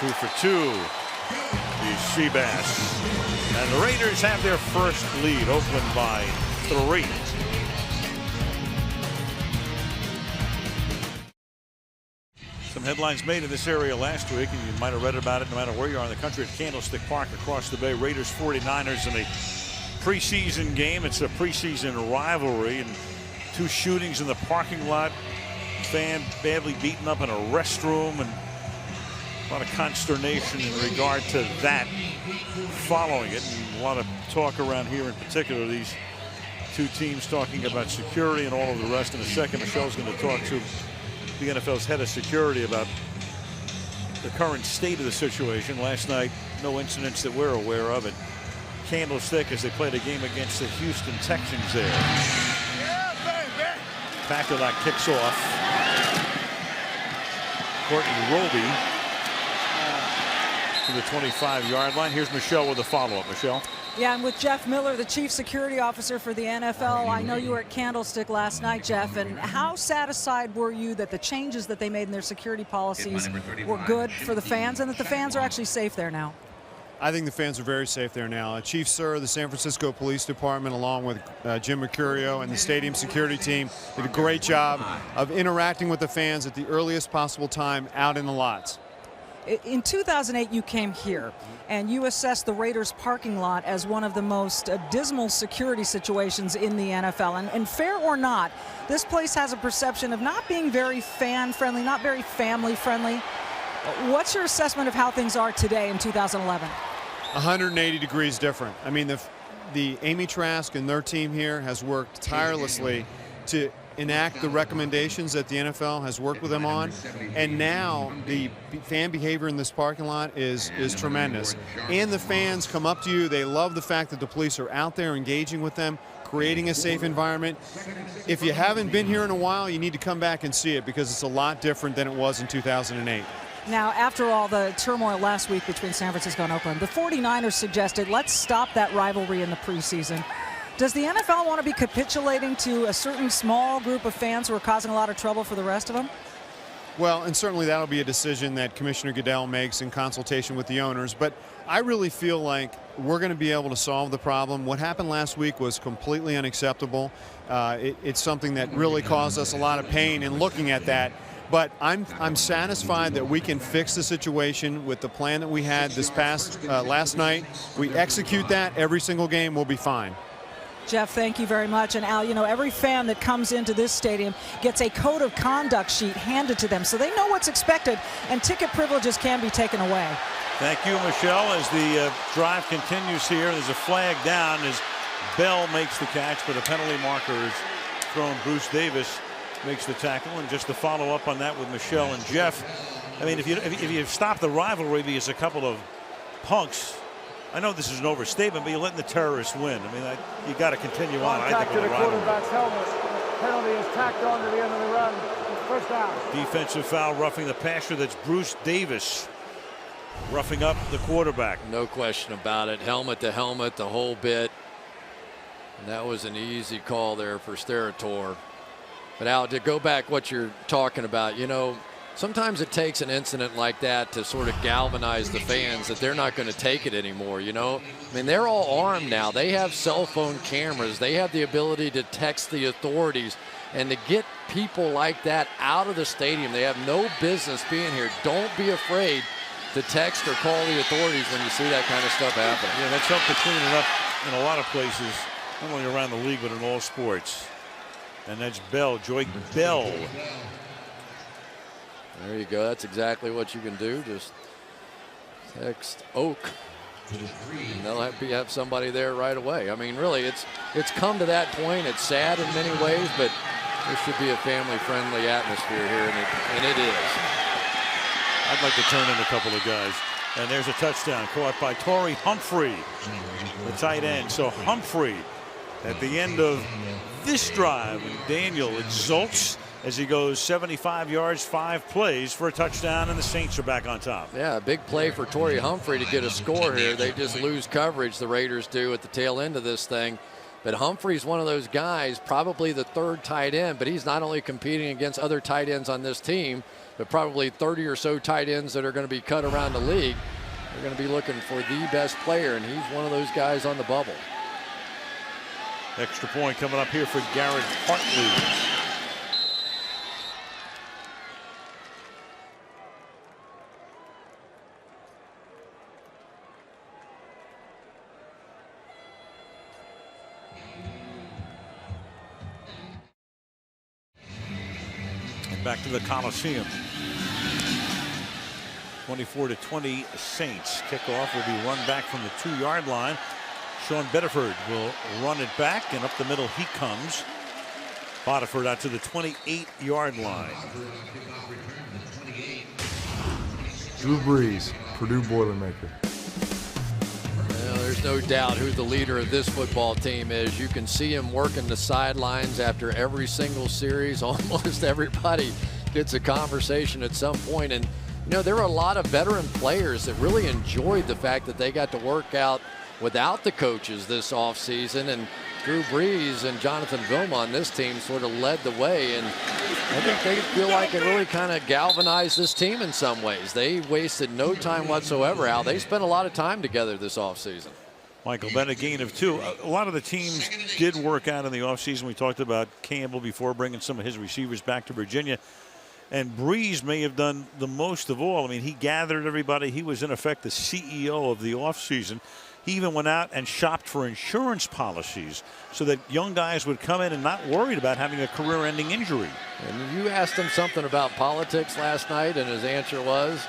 Two for 2. The Seabass. And the Raiders have their first lead. Oakland by 3. Some headlines made in this area last week, and you might have read about it no matter where you are in the country, at Candlestick Park across the bay. Raiders 49ers in a preseason game. It's a preseason rivalry, and 2 shootings in the parking lot. Fan badly beaten up in a restroom, and a lot of consternation in regard to that following it. And a lot of talk around here, in particular, these 2 teams talking about security and all of the rest. In a second, Michelle's going to talk to the NFL's head of security about the current state of the situation. Last night, no incidents that we're aware of at Candlestick as they played a game against the Houston Texans there. Paculak kicks off. Courtney Roby to the 25-yard line. Here's Michelle with a follow-up. Michelle. Yeah, I'm with Jeff Miller, the chief security officer for the NFL. I know you were at Candlestick last night, Jeff, and how satisfied were you that the changes that they made in their security policies were good for the fans and that the fans are actually safe there now? I think the fans are very safe there now. Chief Sir, the San Francisco Police Department, along with Jim Mercurio and the stadium security team, did a great job of interacting with the fans at the earliest possible time out in the lots. In 2008, you came here and you assessed the Raiders parking lot as one of the most dismal security situations in the NFL. And fair or not, this place has a perception of not being very fan-friendly, not very family-friendly. What's your assessment of how things are today in 2011? 180 degrees different. I mean, the Amy Trask and their team here has worked tirelessly to enact the recommendations that the NFL has worked with them on, and now the fan behavior in this parking lot is tremendous. And the fans come up to you. They love the fact that the police are out there engaging with them, creating a safe environment. If you haven't been here in a while, you need to come back and see it because it's a lot different than it was in 2008. Now, after all the turmoil last week between San Francisco and Oakland, the 49ers suggested let's stop that rivalry in the preseason. Does the NFL want to be capitulating to a certain small group of fans who are causing a lot of trouble for the rest of them? Well, and certainly that'll be a decision that Commissioner Goodell makes in consultation with the owners. But I really feel like we're going to be able to solve the problem. What happened last week was completely unacceptable. It's something that really caused us a lot of pain in looking at that. But I'm satisfied that we can fix the situation with the plan that we had this past last night. We execute that every single game, we'll be fine. Jeff, thank you very much. And Al, you know, every fan that comes into this stadium gets a code of conduct sheet handed to them, so they know what's expected, and ticket privileges can be taken away. Thank you, Michelle. As the drive continues here, there's a flag down as Bell makes the catch, but a penalty marker is thrown. Bruce Davis makes the tackle. And just to follow up on that with Michelle and Jeff, I mean, if you stop the rivalry because a couple of punks, I know this is an overstatement, but you're letting the terrorists win. I mean, you got to continue on. Contact to the quarterback's helmet. Penalty is tacked on to the end of the run. First down. Defensive foul, roughing the passer. That's Bruce Davis roughing up the quarterback. No question about it. Helmet to helmet, the whole bit. And that was an easy call there for Sterator. But Al, to go back what you're talking about, you know, sometimes it takes an incident like that to sort of galvanize the fans that they're not going to take it anymore, you know. I mean, they're all armed now. They have cell phone cameras. They have the ability to text the authorities. And to get people like that out of the stadium, they have no business being here. Don't be afraid to text or call the authorities when you see that kind of stuff happen. Yeah, that's helped to clean it up in a lot of places, not only around the league, but in all sports. And that's Bell, Joy Bell. There you go. That's exactly what you can do. Just text Oak, and they'll have somebody there right away. I mean, really, it's come to that point. It's sad in many ways, but there should be a family-friendly atmosphere here, and it is. I'd like to turn in a couple of guys. And there's a touchdown caught by Torrey Humphrey, the tight end. So Humphrey at the end of this drive, and Daniel exults as he goes 75 yards, 5 plays for a touchdown, and the Saints are back on top. Yeah, a big play for Torrey Humphrey to get a score here. They just lose coverage, the Raiders do, at the tail end of this thing. But Humphrey's one of those guys, probably the third tight end, but he's not only competing against other tight ends on this team, but probably 30 or so tight ends that are going to be cut around the league. They're going to be looking for the best player, and he's one of those guys on the bubble. Extra point coming up here for Garrett Hartley. Back to the Coliseum. 24-20 Saints. Kickoff will be run back from the 2-yard line. Sean Bedford will run it back, and up the middle he comes. Bodiford out to the 28-yard line. Drew Brees, Purdue Boilermaker. Well, there's no doubt who the leader of this football team is. You can see him working the sidelines after every single series. Almost everybody gets a conversation at some point. And, you know, there are a lot of veteran players that really enjoyed the fact that they got to work out without the coaches this offseason. And Drew Brees and Jonathan Vilma on this team sort of led the way. And I think they feel like it really kind of galvanized this team in some ways. They wasted no time whatsoever, Al. They spent a lot of time together this offseason. Michael Bennett, gain of 2. A lot of the teams did work out in the offseason. We talked about Campbell before, bringing some of his receivers back to Virginia. And Brees may have done the most of all. I mean, he gathered everybody. He was, in effect, the CEO of the offseason. He even went out and shopped for insurance policies so that young guys would come in and not worried about having a career-ending injury. And you asked him something about politics last night, and his answer was?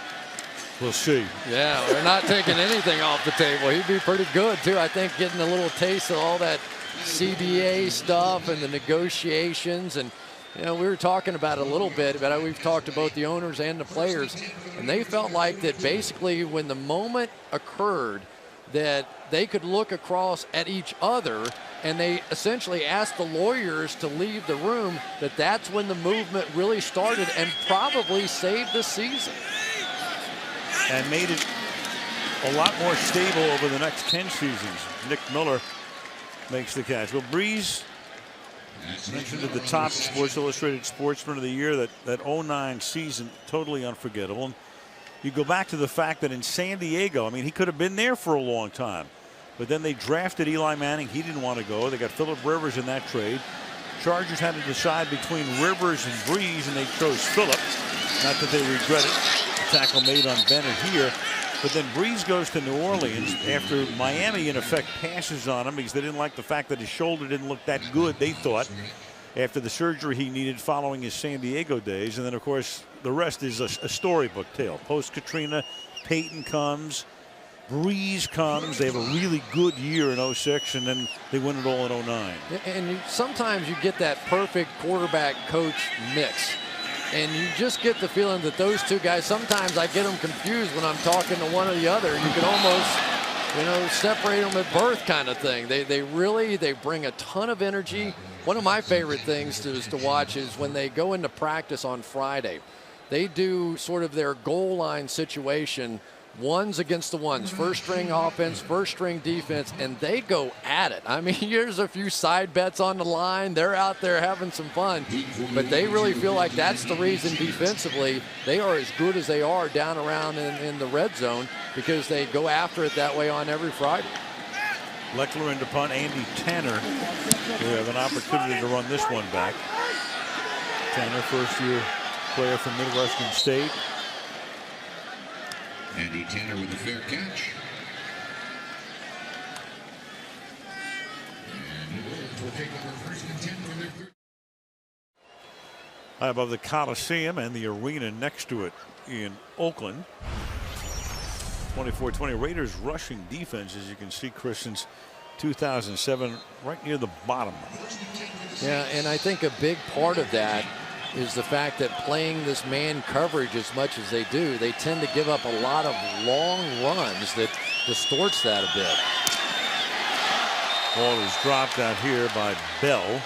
We'll see. Yeah, we're not taking anything off the table. He'd be pretty good, too. I think getting a little taste of all that CBA stuff and the negotiations. And, you know, we were talking about it a little bit, but we've talked to both the owners and the players, and they felt like that basically when the moment occurred that they could look across at each other and they essentially asked the lawyers to leave the room, that's when the movement really started and probably saved the season. And made it a lot more stable over the next 10 seasons. Nick Miller makes the catch. Well, Brees Mentioned at the top, Sports Illustrated Sportsman of the Year, that 09 season, totally unforgettable. And you go back to the fact that in San Diego, I mean, he could have been there for a long time. But then they drafted Eli Manning. He didn't want to go. They got Phillip Rivers in that trade. Chargers had to decide between Rivers and Breeze, and they chose Phillip. Not that they regret it. The tackle made on Bennett here. But then Breeze goes to New Orleans after Miami, in effect, passes on him because they didn't like the fact that his shoulder didn't look that good, they thought, after the surgery he needed following his San Diego days. And then, of course, the rest is a storybook tale. Post-Katrina, Peyton comes, Breeze comes. They have a really good year in 06, and then they win it all in 09. And sometimes you get that perfect quarterback-coach mix. And you just get the feeling that those two guys, sometimes I get them confused when I'm talking to one or the other. You can almost, separate them at birth kind of thing. They bring a ton of energy. One of my favorite things to watch is when they go into practice on Friday. They do sort of their goal line situation, ones against the ones, first string offense, first string defense, and they go at it. I mean, there's a few side bets on the line. They're out there having some fun, but they really feel like that's the reason defensively they are as good as they are down around in the red zone, because they go after it that way on every Friday. Leckler into punt. Andy Tanner. We have an opportunity to run this one back. Tanner, first-year player from Midwestern State. Andy Tanner with the fair catch. And the Wolves will take over first and 10 from their third. High above the Coliseum and the arena next to it in Oakland. 24-20 Raiders rushing defense, as you can see, Chris, since 2007, right near the bottom. Yeah, and I think a big part of that is the fact that playing this man coverage as much as they do, they tend to give up a lot of long runs that distorts that a bit. Ball is dropped out here by Bell.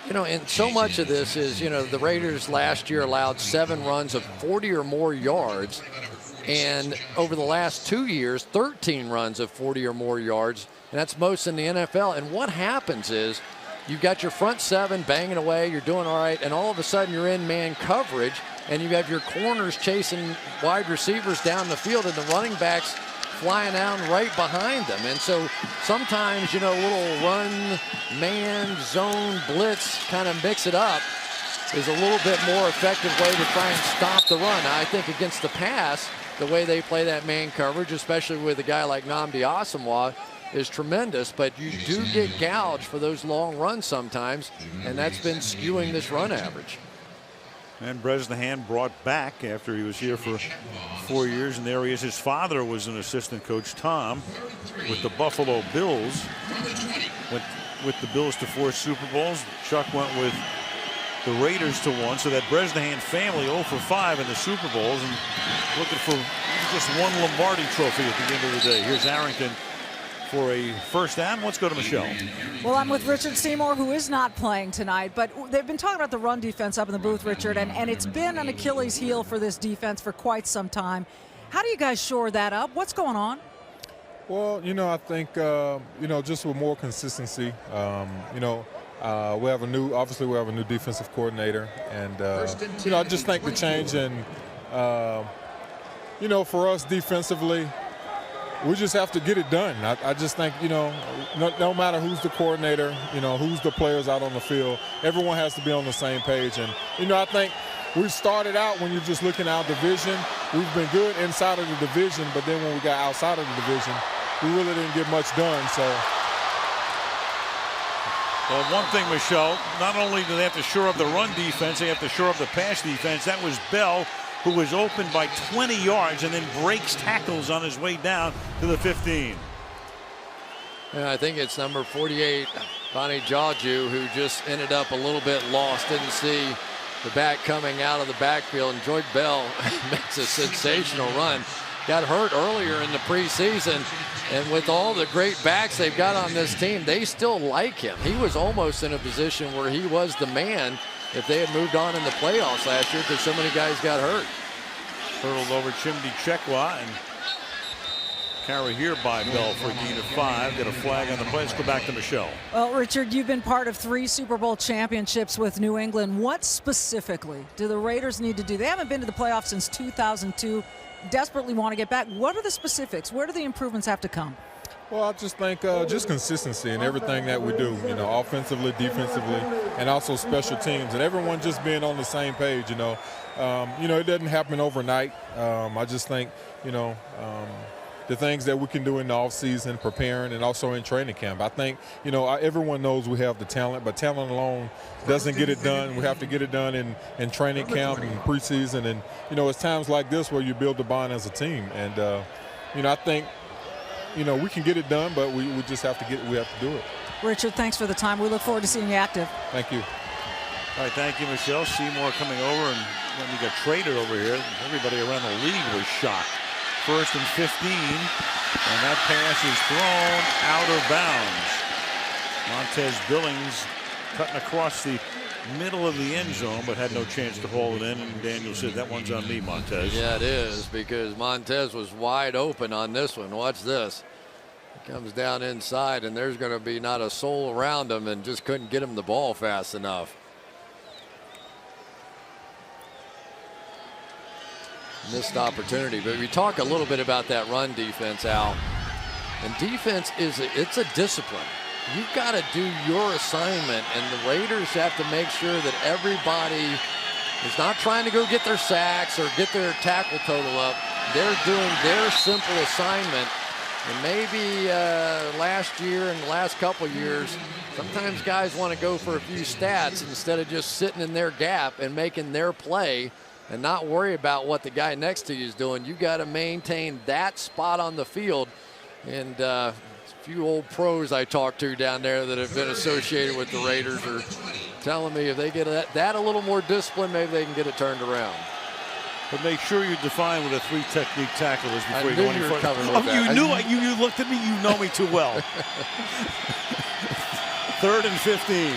And so much of this is, the Raiders last year allowed 7 runs of 40 or more yards. And over the last 2 years, 13 runs of 40 or more yards. And that's most in the NFL. And what happens is you've got your front 7 banging away. You're doing all right. And all of a sudden you're in man coverage. And you have your corners chasing wide receivers down the field. And the running backs flying out right behind them. And so sometimes, a little run, man, zone, blitz, kind of mix it up is a little bit more effective way to try and stop the run. Now, I think against the pass, the way they play that man coverage, especially with a guy like Nnamdi Asomugha, is tremendous, but you do get gouged for those long runs sometimes, and that's been skewing this run average. And Bresnahan brought back after he was here for 4 years, and there he is. His father was an assistant coach, Tom, with the Buffalo Bills. Went with the Bills to 4 Super Bowls. Chuck went with the Raiders to 1, so that Bresnahan family 0 for 5 in the Super Bowls, and looking for just one Lombardi trophy at the end of the day. Here's Arrington for a first down. Let's go to Michelle. Well, I'm with Richard Seymour, who is not playing tonight, but they've been talking about the run defense up in the booth, Richard, and it's been an Achilles heel for this defense for quite some time. How do you guys shore that up? What's going on? Well, I think, just with more consistency, we have a new defensive coordinator, and, I just think the change in, for us defensively, we just have to get it done. I just think, no matter who's the coordinator, who's the players out on the field, everyone has to be on the same page. And, I think we started out when you're just looking at our division. We've been good inside of the division, but then when we got outside of the division, we really didn't get much done. So. Well, one thing, Michelle, not only do they have to shore up the run defense, they have to shore up the pass defense. That was Bell, who was open by 20 yards and then breaks tackles on his way down to the 15. Yeah, I think it's number 48, Bonnie Jaju, who just ended up a little bit lost, didn't see the back coming out of the backfield. And Joy Bell makes a sensational run. Got hurt earlier in the preseason, and with all the great backs they've got on this team, they still like him. He was almost in a position where he was the man if they had moved on in the playoffs last year, because so many guys got hurt. Hurtled over Chimdi Chekwa, and Carry here by Bell for a gain of 5. Get a flag on the play. Let's go back to Michelle. Well, Richard, you've been part of 3 Super Bowl championships with New England. What specifically do the Raiders need to do? They haven't been to the playoffs since 2002. Desperately want to get back. What are the specifics? Where do the improvements have to come? Well, I just think just consistency in everything that we do, offensively, defensively, and also special teams, and everyone just being on the same page, it doesn't happen overnight. I just think, the things that we can do in the offseason, preparing, and also in training camp. I think, everyone knows we have the talent, but talent alone doesn't get it done. We have to get it done in training camp and preseason. And, it's times like this where you build the bond as a team. And, I think, we can get it done, but we just have to do it. Richard, thanks for the time. We look forward to seeing you active. Thank you. All right, thank you, Michelle. Seymour coming over, and when we got traded over here, everybody around the league was shocked. 1st and 15, and that pass is thrown out of bounds. Montez Billings cutting across the middle of the end zone, but had no chance to haul it in, and Daniel said, that one's on me, Montez. Yeah, it is, because Montez was wide open on this one. Watch this. He comes down inside, and there's going to be not a soul around him, and just couldn't get him the ball fast enough. Missed opportunity, but we talk a little bit about that run defense, Al. And defense it's a discipline. You've got to do your assignment, and the Raiders have to make sure that everybody is not trying to go get their sacks or get their tackle total up. They're doing their simple assignment. And maybe last year and the last couple years, sometimes guys want to go for a few stats instead of just sitting in their gap and making their play and not worry about what the guy next to you is doing. You got to maintain that spot on the field. And a few old pros I talked to down there that have been associated with the Raiders are telling me if they get that a little more discipline, maybe they can get it turned around. But make sure you define what a 3-technique tackle is before you go any further. You looked at me. You know me too well. 3rd and 15.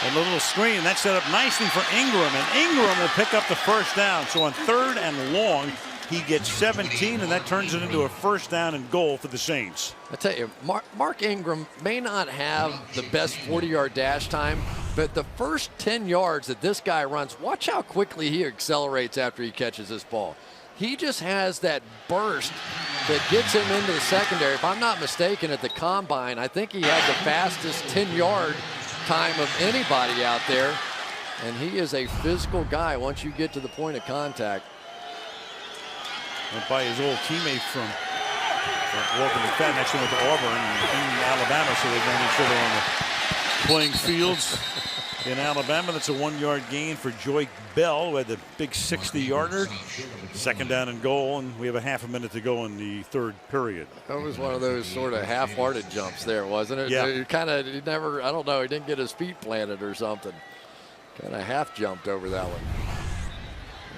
And the little screen, that's set up nicely for Ingram, and Ingram will pick up the first down. So on 3rd and long, he gets 17, and that turns it into a 1st down and goal for the Saints. I tell you, Mark Ingram may not have the best 40-yard dash time, but the first 10 yards that this guy runs, watch how quickly he accelerates after he catches this ball. He just has that burst that gets him into the secondary. If I'm not mistaken, at the combine, I think he had the fastest 10-yard time of anybody out there, and he is a physical guy once you get to the point of contact. Went by his old teammate from Walter McFadden, next one with Auburn in Alabama, so they've known each other on the playing fields in Alabama. That's a 1-yard gain for Joyke Bell, who had the big 60-yarder. 2nd down and goal, and we have a half a minute to go in the 3rd period. That was one of those sort of half-hearted jumps there, wasn't it? Yeah. He never, I don't know, he didn't get his feet planted or something. Kind of half jumped over that one.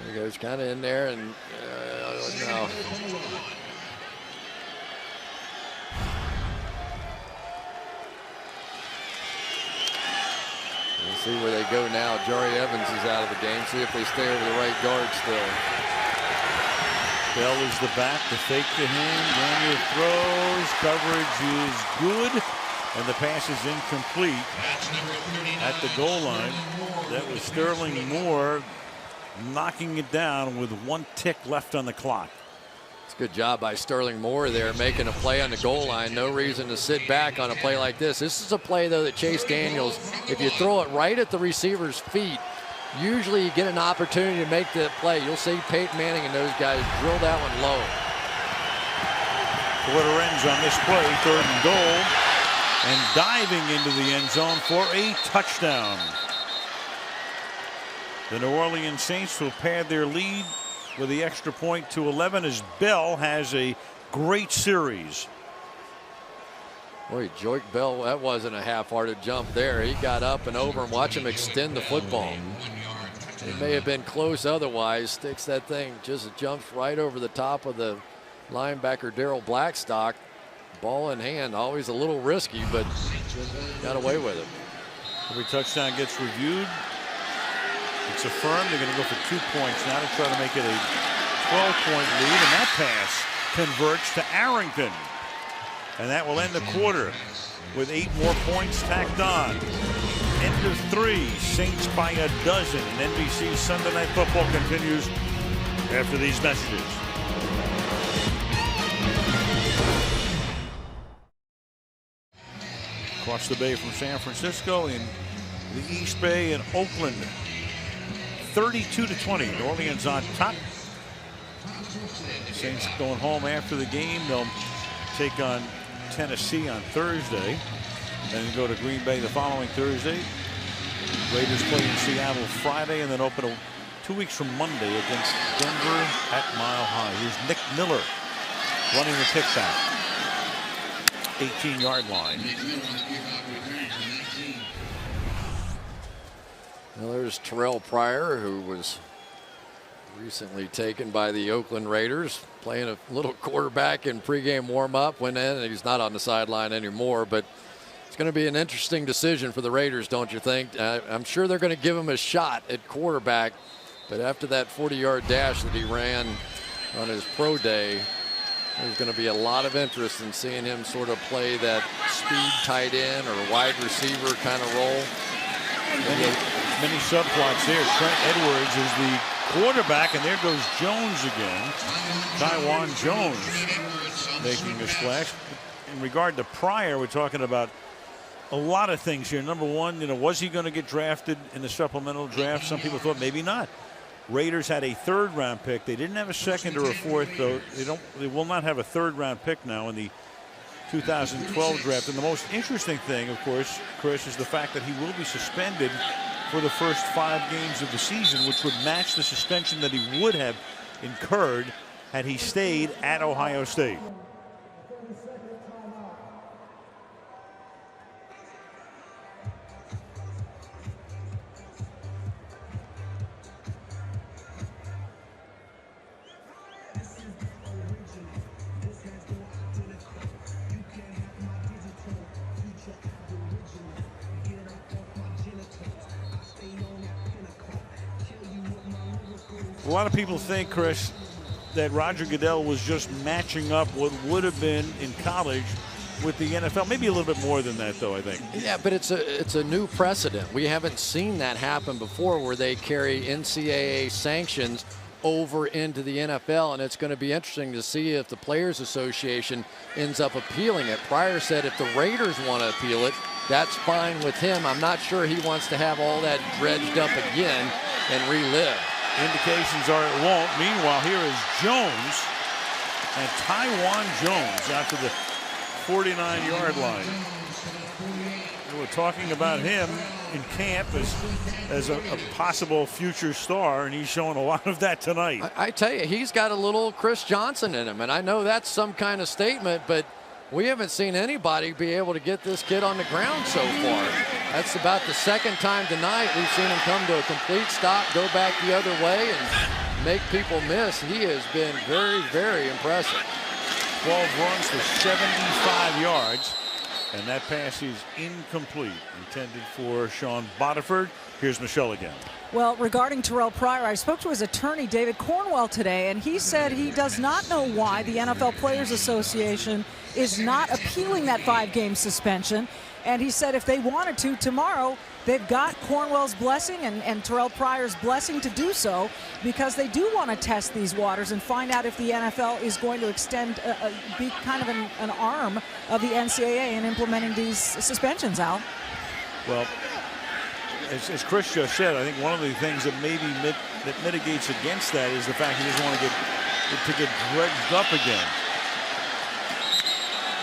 There he goes, kind of in there, and no. We'll see where they go now. Jari Evans is out of the game. See if they stay over the right guard still. Bell is the back, the fake to him. Daniel throws. Coverage is good, and the pass is incomplete at the goal line. That was Sterling Moore knocking it down with 1 tick left on the clock. It's a good job by Sterling Moore there, making a play on the goal line. No reason to sit back on a play like this. This is a play, though, that Chase Daniels, if you throw it right at the receiver's feet, usually you get an opportunity to make the play. You'll see Peyton Manning and those guys drill that one low. Quarter ends on this play, 3rd and goal, and diving into the end zone for a touchdown. The New Orleans Saints will pad their lead with the extra point to 11 as Bell has a great series. Boy, Joyke Bell, that wasn't a half-hearted jump there. He got up and over, and watch him extend the football. It may have been close otherwise. Sticks that thing, just jumps right over the top of the linebacker Darrell Blackstock. Ball in hand, always a little risky, but got away with it. Every touchdown gets reviewed. It's affirmed. They're going to go for 2 points now to try to make it a 12-point lead, and that pass converts to Arrington. And that will end the quarter with 8 more points tacked on. End of 3, Saints by a dozen. And NBC Sunday Night Football continues after these messages. Across the bay from San Francisco in the East Bay in Oakland. 32-20. New Orleans on top. Saints going home after the game. They'll take on Tennessee on Thursday. Then go to Green Bay the following Thursday. Raiders play in Seattle Friday and then open 2 weeks from Monday against Denver at Mile High. Here's Nick Miller running the kickback. 18-yard line. Well, there's Terrell Pryor, who was recently taken by the Oakland Raiders, playing a little quarterback in pregame warm-up. Went in, and he's not on the sideline anymore, but it's going to be an interesting decision for the Raiders, don't you think? I'm sure they're going to give him a shot at quarterback, but after that 40-yard dash that he ran on his pro day, there's going to be a lot of interest in seeing him sort of play that speed tight end or wide receiver kind of role. Many subplots there. Trent Edwards is the quarterback, and there goes Jones again. Taiwan Jones making a splash. In regard to Pryor, we're talking about a lot of things here. Number one, was he going to get drafted in the supplemental draft? Some people thought maybe not. Raiders had a 3rd-round pick. They didn't have a 2nd or a 4th, though. They will not have a 3rd-round pick now in the 2012 draft. And the most interesting thing, of course, Chris, is the fact that he will be suspended for the first 5 games of the season, which would match the suspension that he would have incurred had he stayed at Ohio State. A lot of people think, Chris, that Roger Goodell was just matching up what would have been in college with the NFL. Maybe a little bit more than that, though, I think. Yeah, but it's a new precedent. We haven't seen that happen before, where they carry NCAA sanctions over into the NFL, and it's going to be interesting to see if the Players Association ends up appealing it. Pryor said if the Raiders want to appeal it, that's fine with him. I'm not sure he wants to have all that dredged up again and relive. Indications are it won't. Meanwhile, here is Jones, and Taiwan Jones out to the 49-yard line. We were talking about him in camp as a possible future star, and he's showing a lot of that tonight. I tell you, he's got a little Chris Johnson in him, and I know that's some kind of statement, but we haven't seen anybody be able to get this kid on the ground so far. That's about the 2nd time tonight we've seen him come to a complete stop, go back the other way, and make people miss. He has been very, very impressive. 12 runs for 75 yards, and that pass is incomplete, intended for Sean Bodiford. Here's Michelle again. Well, regarding Terrell Pryor, I spoke to his attorney, David Cornwell, today, and he said he does not know why the NFL Players Association is not appealing that 5-game suspension. And he said if they wanted to tomorrow, they've got Cornwell's blessing and Terrell Pryor's blessing to do so, because they do want to test these waters and find out if the NFL is going to extend, be kind of an arm of the NCAA in implementing these suspensions, Al. Well, as Chris just said, I think one of the things that maybe that mitigates against that is the fact he doesn't want to get dredged up again.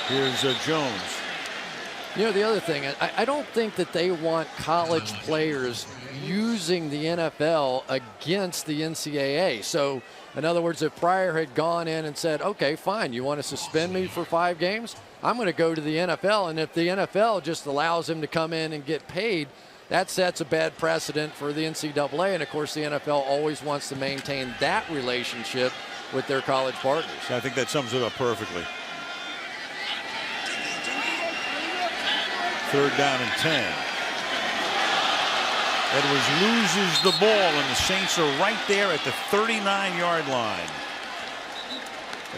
Here's Jones. You know, the other thing, I don't think that they want college players using the NFL against the NCAA. So, in other words, if Pryor had gone in and said, okay, fine, you want to suspend me for 5 games? I'm going to go to the NFL. And if the NFL just allows him to come in and get paid, that sets a bad precedent for the NCAA. And, of course, the NFL always wants to maintain that relationship with their college partners. I think that sums it up perfectly. 3rd down and 10. Edwards loses the ball, and the Saints are right there at the 39-yard line.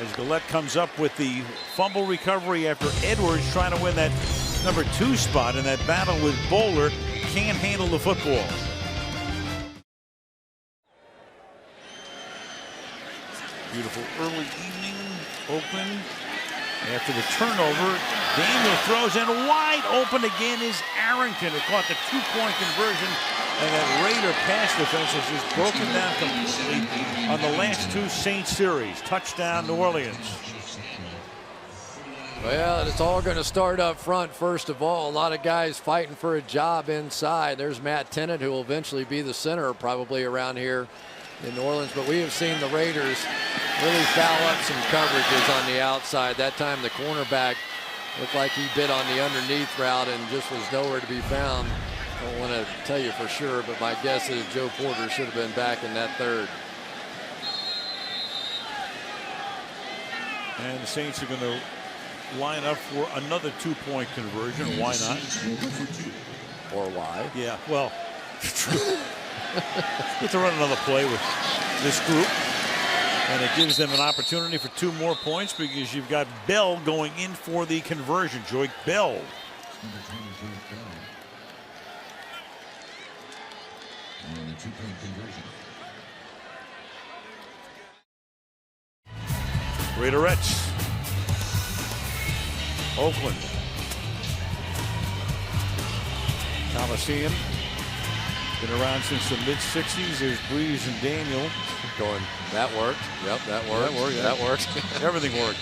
as Gillette comes up with the fumble recovery after Edwards trying to win that number 2 spot in that battle with Bowler. Can't handle the football. Beautiful early evening, Oakland. After the turnover, Daniel throws, and wide open again is Arrington, who caught the 2-point conversion, and that Raider pass defense is just broken down completely on the last 2 Saints series. Touchdown, New Orleans. Well, it's all going to start up front. First of all, a lot of guys fighting for a job inside. There's Matt Tennant, who will eventually be the center probably around here in New Orleans, but we have seen the Raiders really foul up some coverages on the outside. That time the cornerback looked like he bit on the underneath route and just was nowhere to be found. Don't want to tell you for sure, but my guess is Joe Porter should have been back in that third. And the Saints are going to line up for another 2-point conversion. Why not? Or why? Yeah, well, get to run another play with this group, and it gives them an opportunity for 2 more points because you've got Bell going in for the conversion. Joy Bell. Raiderettes. Oakland. Coliseum. Been around since the mid-60s. There's Breeze and Daniel. Going, that worked. Yep, that worked. That worked. Yeah. That worked. Everything worked.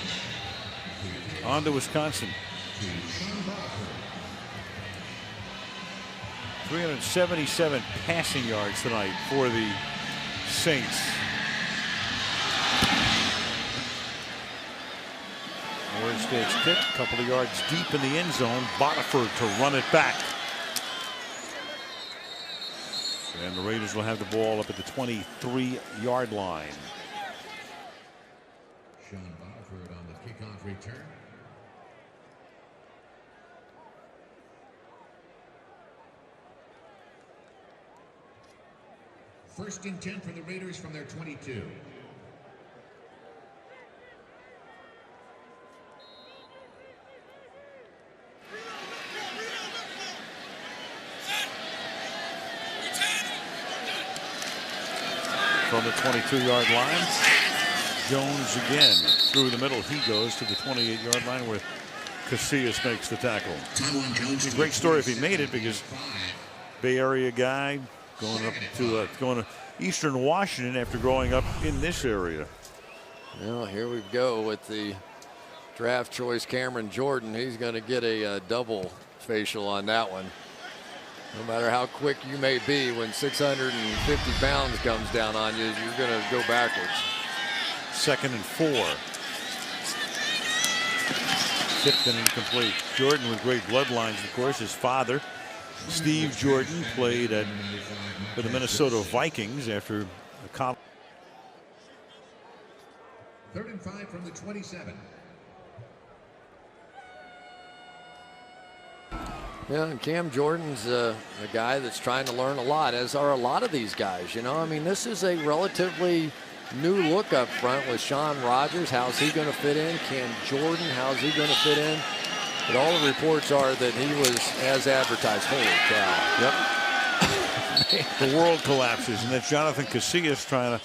On to Wisconsin. 377 passing yards tonight for the Saints. Morristakes kick, a couple of yards deep in the end zone. Botiford to run it back. And the Raiders will have the ball up at the 23-yard line. Sean Botiford on the kickoff return. First and 10 for the Raiders from their 22. From the 22-yard line, Jones again through the middle. He goes to the 28-yard line where Casillas makes the tackle. It's a great story if he made it, because Bay Area guy going to Eastern Washington after growing up in this area. Well, here we go with the draft choice, Cameron Jordan. He's going to get a double facial on that one. No matter how quick you may be, when 650 pounds comes down on you, you're going to go backwards. 2nd and 4. Tipped and incomplete. Jordan with great bloodlines, of course. His father, Steve Jordan, played for the Minnesota Vikings after a college. 3rd and 5 from the 27. Yeah, and Cam Jordan's a guy that's trying to learn a lot, as are a lot of these guys. You know, I mean, this is a relatively new look up front with Sean Rogers. How's he going to fit in? Cam Jordan, how's he going to fit in? But all the reports are that he was as advertised. Holy cow. Yep. The world collapses, and that's Jonathan Casillas trying to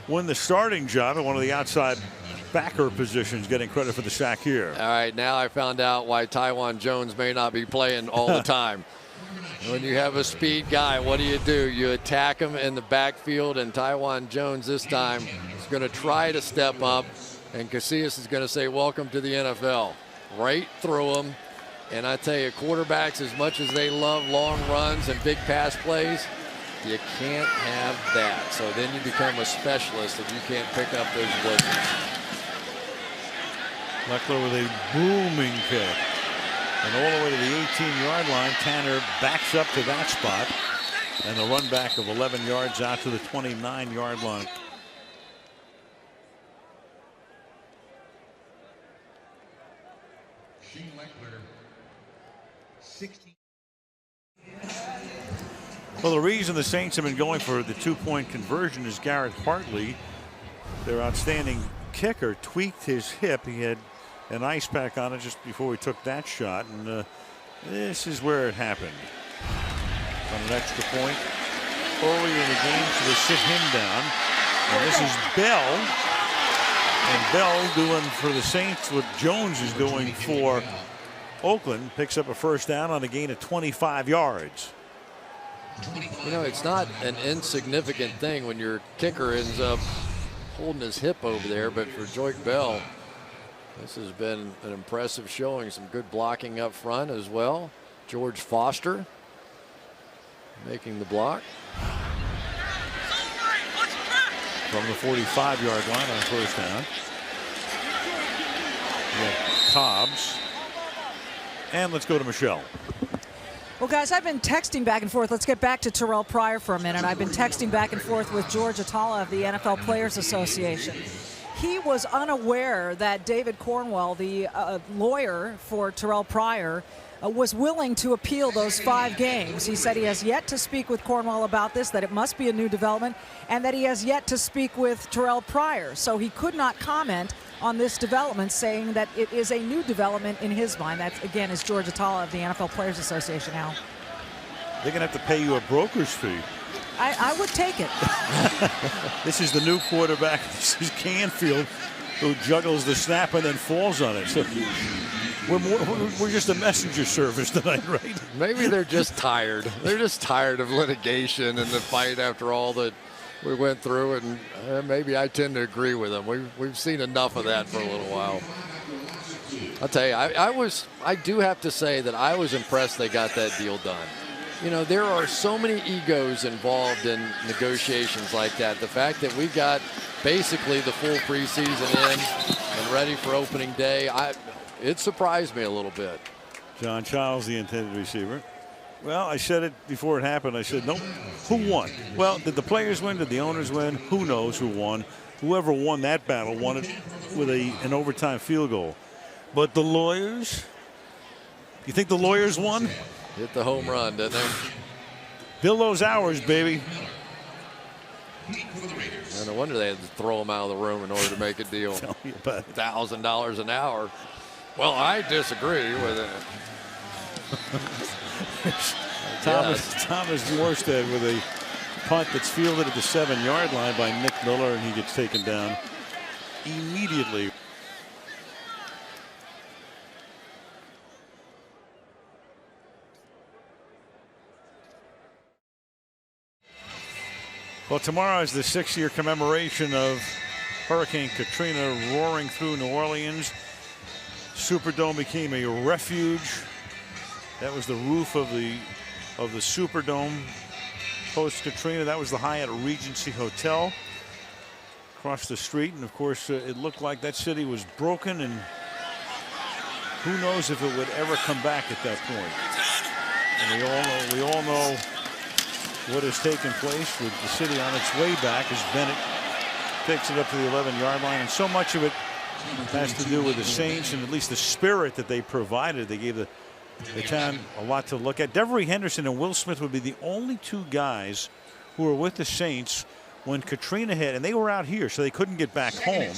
win the starting job at one of the outside backer positions, getting credit for the sack here. All right, now I found out why Taiwan Jones may not be playing all the time. When you have a speed guy, what do? You attack him in the backfield, and Taiwan Jones this time is going to try to step up, and Casillas is going to say, welcome to the NFL. Right through him. And I tell you, quarterbacks, as much as they love long runs and big pass plays, you can't have that. So then you become a specialist if you can't pick up those blitzes. Leckler with a booming kick. And all the way to the 18-yard line, Tanner backs up to that spot. And the run back of 11 yards out to the 29-yard line. Shane Leckler, 60. Well, the reason the Saints have been going for the 2-point conversion is Garrett Hartley, their outstanding kicker tweaked his hip. He had an ice pack on it just before he took that shot, and this is where it happened. On an extra point early in the game, so they sit him down. And this is Bell. And Bell doing for the Saints what Jones is doing for Oakland. Picks up a first down on a gain of 25 yards. You know, it's not an insignificant thing when your kicker ends up holding his hip over there, but for Joique Bell, this has been an impressive showing. Some good blocking up front as well. George Foster making the block. From the 45-yard line on first down. We got Cobbs. And let's go to Michelle. Well, guys, I've been texting back and forth. Let's get back to Terrell Pryor for a minute. I've been texting back and forth with George Atala of the NFL Players Association. He was unaware that David Cornwell, the lawyer for Terrell Pryor, was willing to appeal those 5 games. He said he has yet to speak with Cornwell about this, that it must be a new development, and that he has yet to speak with Terrell Pryor. So he could not comment on this development, saying that it is a new development in his mind. That, again, is George Atala of the NFL Players Association now. They're going to have to pay you a broker's fee. I would take it. This is the new quarterback. This is Canfield, who juggles the snap and then falls on it. So we're just a messenger service tonight, right? Maybe they're just tired. They're just tired of litigation and the fight after all that we went through, and maybe I tend to agree with them. We've seen enough of that for a little while. I'll tell you, I do have to say that I was impressed they got that deal done. You know, there are so many egos involved in negotiations like that. The fact that we got basically the full preseason in and ready for opening day, it surprised me a little bit. John Childs, the intended receiver. Well, I said it before it happened. I said, no, who won? Well, did the players win? Did the owners win? Who knows who won? Whoever won that battle won it with an overtime field goal. But the lawyers, you think the lawyers won? Hit the home run, didn't they? Bill those hours, baby. No wonder they had to throw him out of the room in order to make a deal. Tell me about it. $1,000 an hour. Well, I disagree with it. Thomas Morstead with a punt that's fielded at the 7-yard line by Nick Miller, and he gets taken down immediately. Well, tomorrow is the 6-year commemoration of Hurricane Katrina roaring through New Orleans. Superdome became a refuge. That was the roof of the Superdome post-Katrina. That was the Hyatt Regency Hotel across the street. And, of course, it looked like that city was broken, and who knows if it would ever come back at that point. And we all know what has taken place with the city on its way back as Bennett takes it up to the 11-yard line. And so much of it has to do with the Saints and at least the spirit that they provided. They gave the town a lot to look at. Devery Henderson and Will Smith would be the only 2 guys who were with the Saints when Katrina hit, and they were out here, so they couldn't get back home.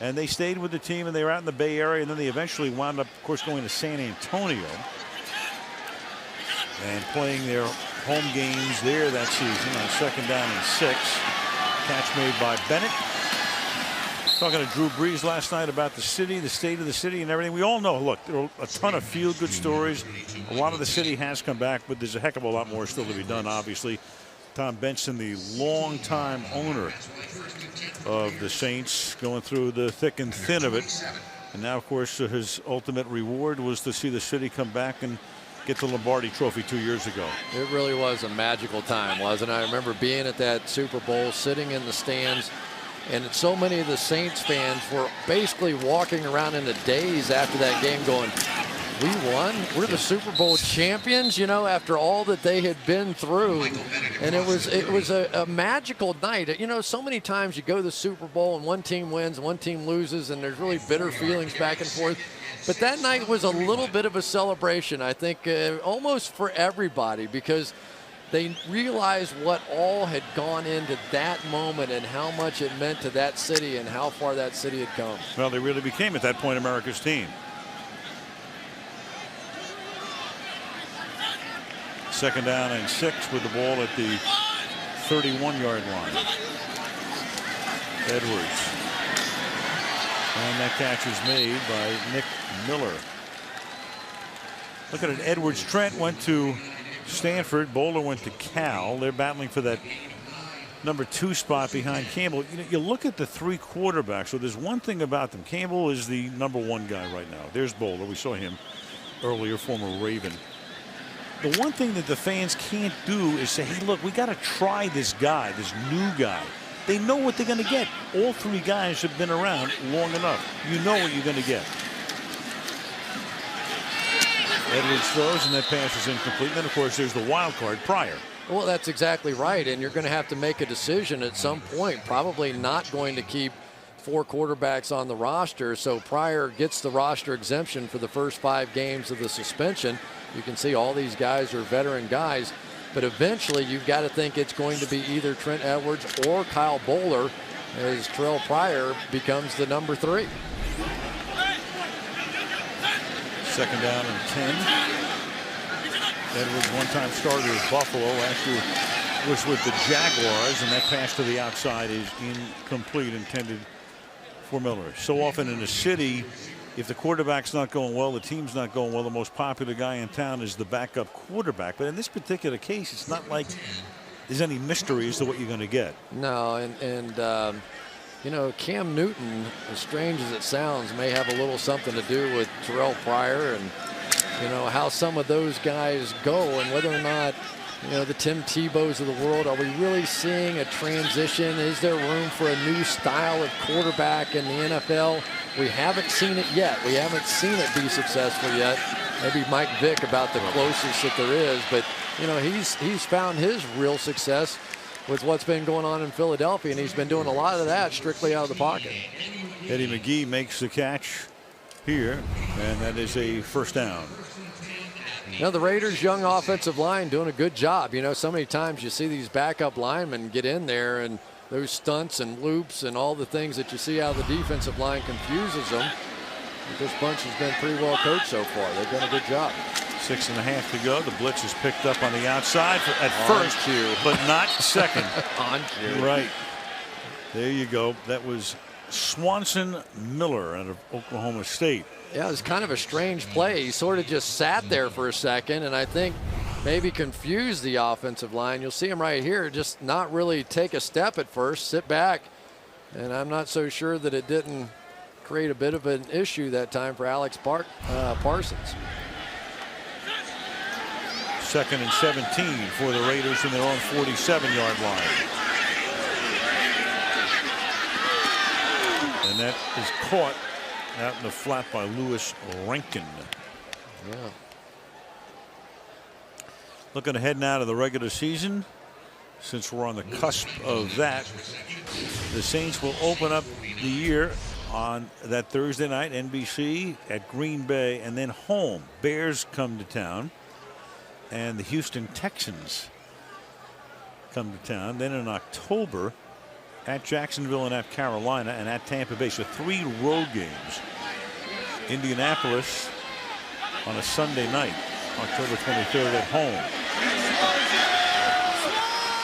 And they stayed with the team, and they were out in the Bay Area, and then they eventually wound up, of course, going to San Antonio and playing their home games there that season on 2nd down and 6. Catch made by Bennett. Talking to Drew Brees last night about the city, the state of the city, and everything. We all know, look, there are a ton of feel-good stories. A lot of the city has come back, but there's a heck of a lot more still to be done, obviously. Tom Benson, the longtime owner of the Saints, going through the thick and thin of it. And now, of course, his ultimate reward was to see the city come back and get the Lombardi Trophy 2 years ago. It really was a magical time, wasn't it? I remember being at that Super Bowl, sitting in the stands, and so many of the Saints fans were basically walking around in a daze after that game going, we won? We're the Super Bowl champions, you know, after all that they had been through. And it was a magical night. You know, so many times you go to the Super Bowl and one team wins, one team loses, and there's really bitter feelings back and forth. But that night was a little bit of a celebration, I think, almost for everybody, because they realized what all had gone into that moment and how much it meant to that city and how far that city had come. Well, they really became at that point America's team. Second down and 6 with the ball at the 31-yard line. Edwards. And that catch is made by Nick Miller. Look at it. Edwards Trent went to Stanford. Bowler went to Cal. They're battling for that number 2 spot behind Campbell. You look at the 3 quarterbacks. So there's one thing about them. Campbell is the number 1 guy right now. There's Bowler. We saw him earlier, former Raven. The one thing that the fans can't do is say, hey, look, we got to try this guy, this new guy. They know what they're going to get. All 3 guys have been around long enough. You know what you're going to get. Edwards throws, and that pass is incomplete. And then, of course, there's the wild card, Pryor. Well, that's exactly right. And you're going to have to make a decision at some point. Probably not going to keep 4 quarterbacks on the roster. So Pryor gets the roster exemption for the first 5 games of the suspension. You can see all these guys are veteran guys. But eventually, you've got to think it's going to be either Trent Edwards or Kyle Bowler as Terrell Pryor becomes the number 3. Second down and 10. Edwards, one-time starter of Buffalo. Last year was with the Jaguars, and that pass to the outside is incomplete, intended for Miller. So often in a city, if the quarterback's not going well, the team's not going well, the most popular guy in town is the backup quarterback. But in this particular case, it's not like there's any mystery as to what you're going to get. No, and you know, Cam Newton, as strange as it sounds, may have a little something to do with Terrell Pryor and, you know, how some of those guys go and whether or not, you know, the Tim Tebows of the world, are we really seeing a transition? Is there room for a new style of quarterback in the NFL? We haven't seen it yet. We haven't seen it be successful yet. Maybe Mike Vick about the closest that there is, but, you know, he's found his real success with what's been going on in Philadelphia, and he's been doing a lot of that strictly out of the pocket. Eddie McGee makes the catch here, and that is a first down. You know, the Raiders' young offensive line doing a good job. You know, so many times you see these backup linemen get in there, and those stunts and loops and all the things that you see out of the defensive line confuses them. But this bunch has been pretty well coached so far. They've done a good job. 6.5 to go. The blitz is picked up on the outside at first, but not second. On cue. Right. There you go. That was Swanson Miller out of Oklahoma State. Yeah, it was kind of a strange play. He sort of just sat there for a second, and I think maybe confused the offensive line. You'll see him right here, just not really take a step at first, sit back, and I'm not so sure that it didn't create a bit of an issue that time for Alex Parsons. 2nd and 17 for the Raiders in their own 47-yard line. And that is caught out in the flat by Lewis Rankin. Yeah. Looking ahead now to the regular season, since we're on the cusp of that, the Saints will open up the year on that Thursday night, NBC at Green Bay, and then home. Bears come to town, and the Houston Texans come to town. Then in October, at Jacksonville and at Carolina and at Tampa Bay. So 3 road games. Indianapolis on a Sunday night, October 23rd at home.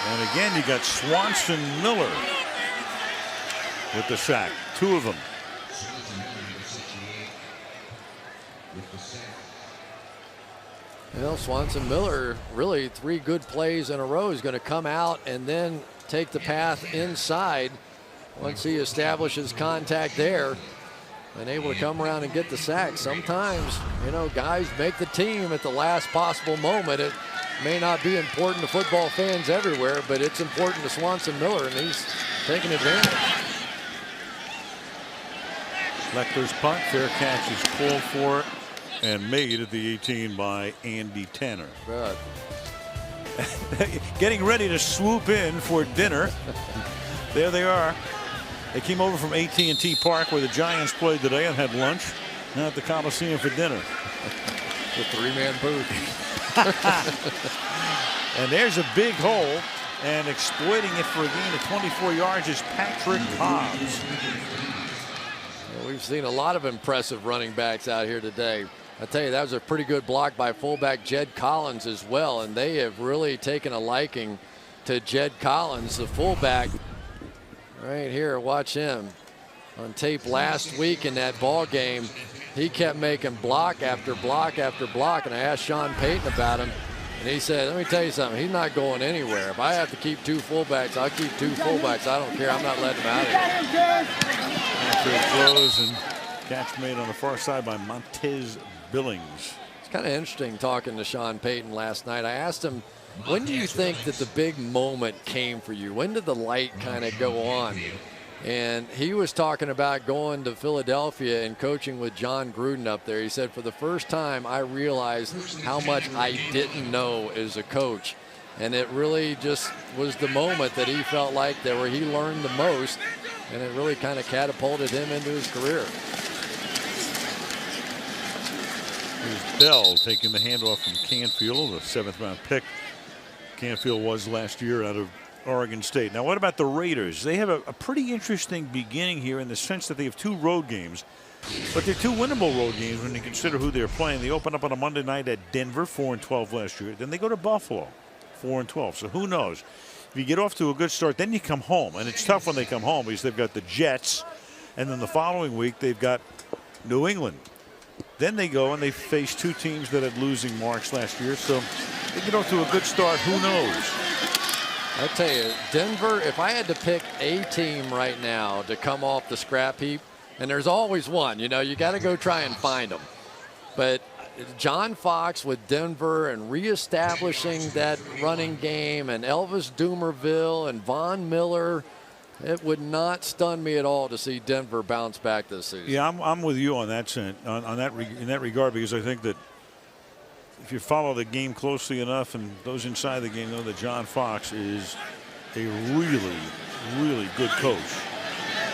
And again, you got Swanson Miller with the sack. 2 of them. Well, Swanson Miller, really 3 good plays in a row. Is going to come out and then take the path inside once he establishes contact there and able to come around and get the sack. Sometimes, you know, guys make the team at the last possible moment. It may not be important to football fans everywhere, but it's important to Swanson Miller, and he's taking advantage. Leckler's punt, fair catch is called for and made at the 18 by Andy Tanner. Good. Getting ready to swoop in for dinner. There they are. They came over from AT&T Park where the Giants played today and had lunch. Now at the Coliseum for dinner. The 3-man booth. And there's a big hole, and exploiting it for a gain of 24 yards is Patrick Hobbs. Well, we've seen a lot of impressive running backs out here today. I tell you, that was a pretty good block by fullback Jed Collins as well, and they have really taken a liking to Jed Collins, the fullback. Right here, watch him on tape last week in that ball game. He kept making block after block after block, and I asked Sean Payton about him, and he said, let me tell you something, he's not going anywhere. If I have to keep 2 fullbacks, I'll keep 2 fullbacks. I don't care. I'm not letting him out of here. After it throws, and catch made on the far side by Montez Billings. It's kind of interesting talking to Sean Payton last night. I asked him, when do you think that the big moment came for you? When did the light kind of go on? And he was talking about going to Philadelphia and coaching with John Gruden up there. He said, for the first time, I realized how much I didn't know as a coach. And it really just was the moment that he felt like that where he learned the most, and it really kind of catapulted him into his career. Here's Bell taking the handoff from Canfield, the 7th-round pick. Canfield was last year out of Oregon State. Now, what about the Raiders? They have a pretty interesting beginning here in the sense that they have 2 road games, but they're 2 winnable road games when you consider who they're playing. They open up on a Monday night at Denver, 4-12 last year. Then they go to Buffalo, 4-12. So who knows? If you get off to a good start, then you come home, and it's tough when they come home because they've got the Jets, and then the following week they've got New England. Then they go and they face 2 teams that had losing marks last year. So they get off to a good start. Who knows? I tell you, Denver, if I had to pick a team right now to come off the scrap heap, and there's always one, you know, you got to go try and find them. But John Fox with Denver and reestablishing that running game, and Elvis Dumerville and Von Miller, it would not stun me at all to see Denver bounce back this season. Yeah, I'm with you on that in that regard, because I think that if you follow the game closely enough, and those inside the game know that John Fox is a really, really good coach.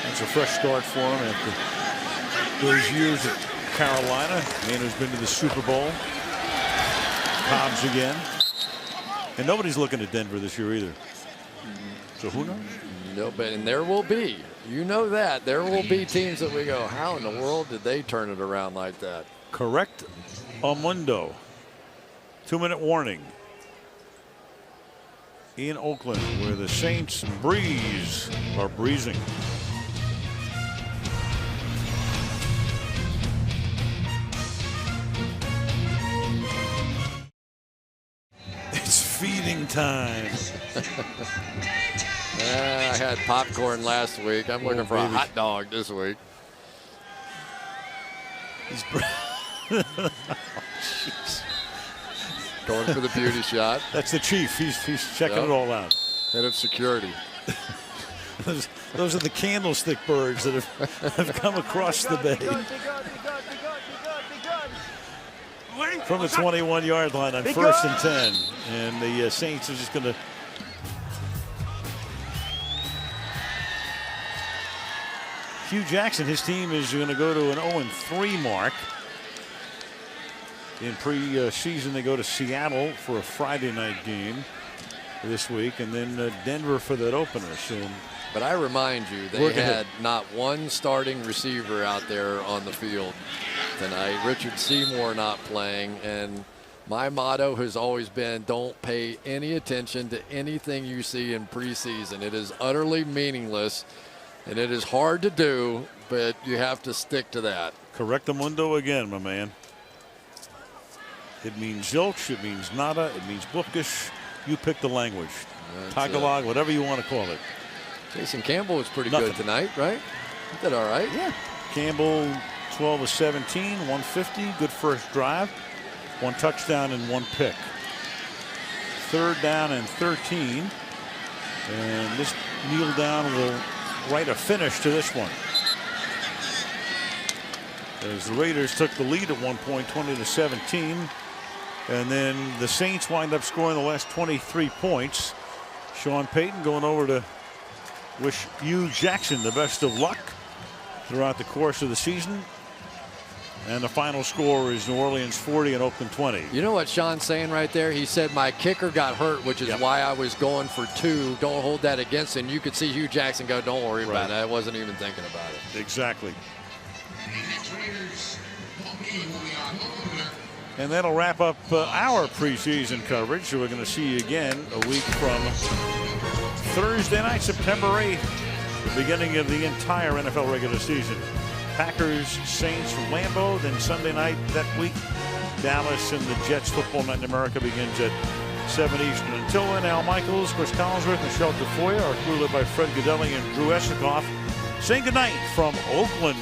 It's a fresh start for him after those years at Carolina. Man who's been to the Super Bowl. Hobbs again. And nobody's looking at Denver this year either. So who knows? No, but and there will be. You know that. There will be teams that we go, how in the world did they turn it around like that? Correct Amundo. 2-minute warning in Oakland, where the Saints are breezing. It's feeding time. I had popcorn last week. I'm looking for a hot dog this week. Oh, jeez. Going for the beauty shot. That's the chief. He's checking it all out. Head of security. Those are the candlestick birds that have come across the bay. From the 21-yard line on 1st and 10. And the Saints are just going to Hugh Jackson, his team is going to go to an 0-3 mark. In preseason, they go to Seattle for a Friday night game this week, and then Denver for that opener. So, but I remind you, they had not one starting receiver out there on the field tonight. Richard Seymour not playing, and my motto has always been, don't pay any attention to anything you see in preseason. It is utterly meaningless, and it is hard to do, but you have to stick to that. Correct the mundo again, my man. It means zilch, it means nada, it means bookish. You pick the language. Tagalog, whatever you want to call it. Jason Campbell was pretty good tonight, right? He did all right. Yeah. Campbell, 12 of 17, 150, good first drive. 1 touchdown and 1 pick. 3rd down and 13. And this kneel down will write a finish to this one. As the Raiders took the lead at one point, 20-17. And then the Saints wind up scoring the last 23 points. Sean Payton going over to wish Hugh Jackson the best of luck throughout the course of the season. And the final score is New Orleans 40 and Oakland 20. You know what Sean's saying right there? He said, my kicker got hurt, which is why I was going for 2. Don't hold that against him. You could see Hugh Jackson go, don't worry about it. I wasn't even thinking about it. Exactly. And that'll wrap up our preseason coverage. So we're going to see you again a week from Thursday night, September 8th, the beginning of the entire NFL regular season. Packers, Saints, Lambeau. Then Sunday night that week, Dallas and the Jets. Football Night in America begins at 7 Eastern. Until then, Al Michaels, Chris Collinsworth, Michelle Tafoya, our crew led by Fred Godelli and Drew Esikoff, saying goodnight from Oakland.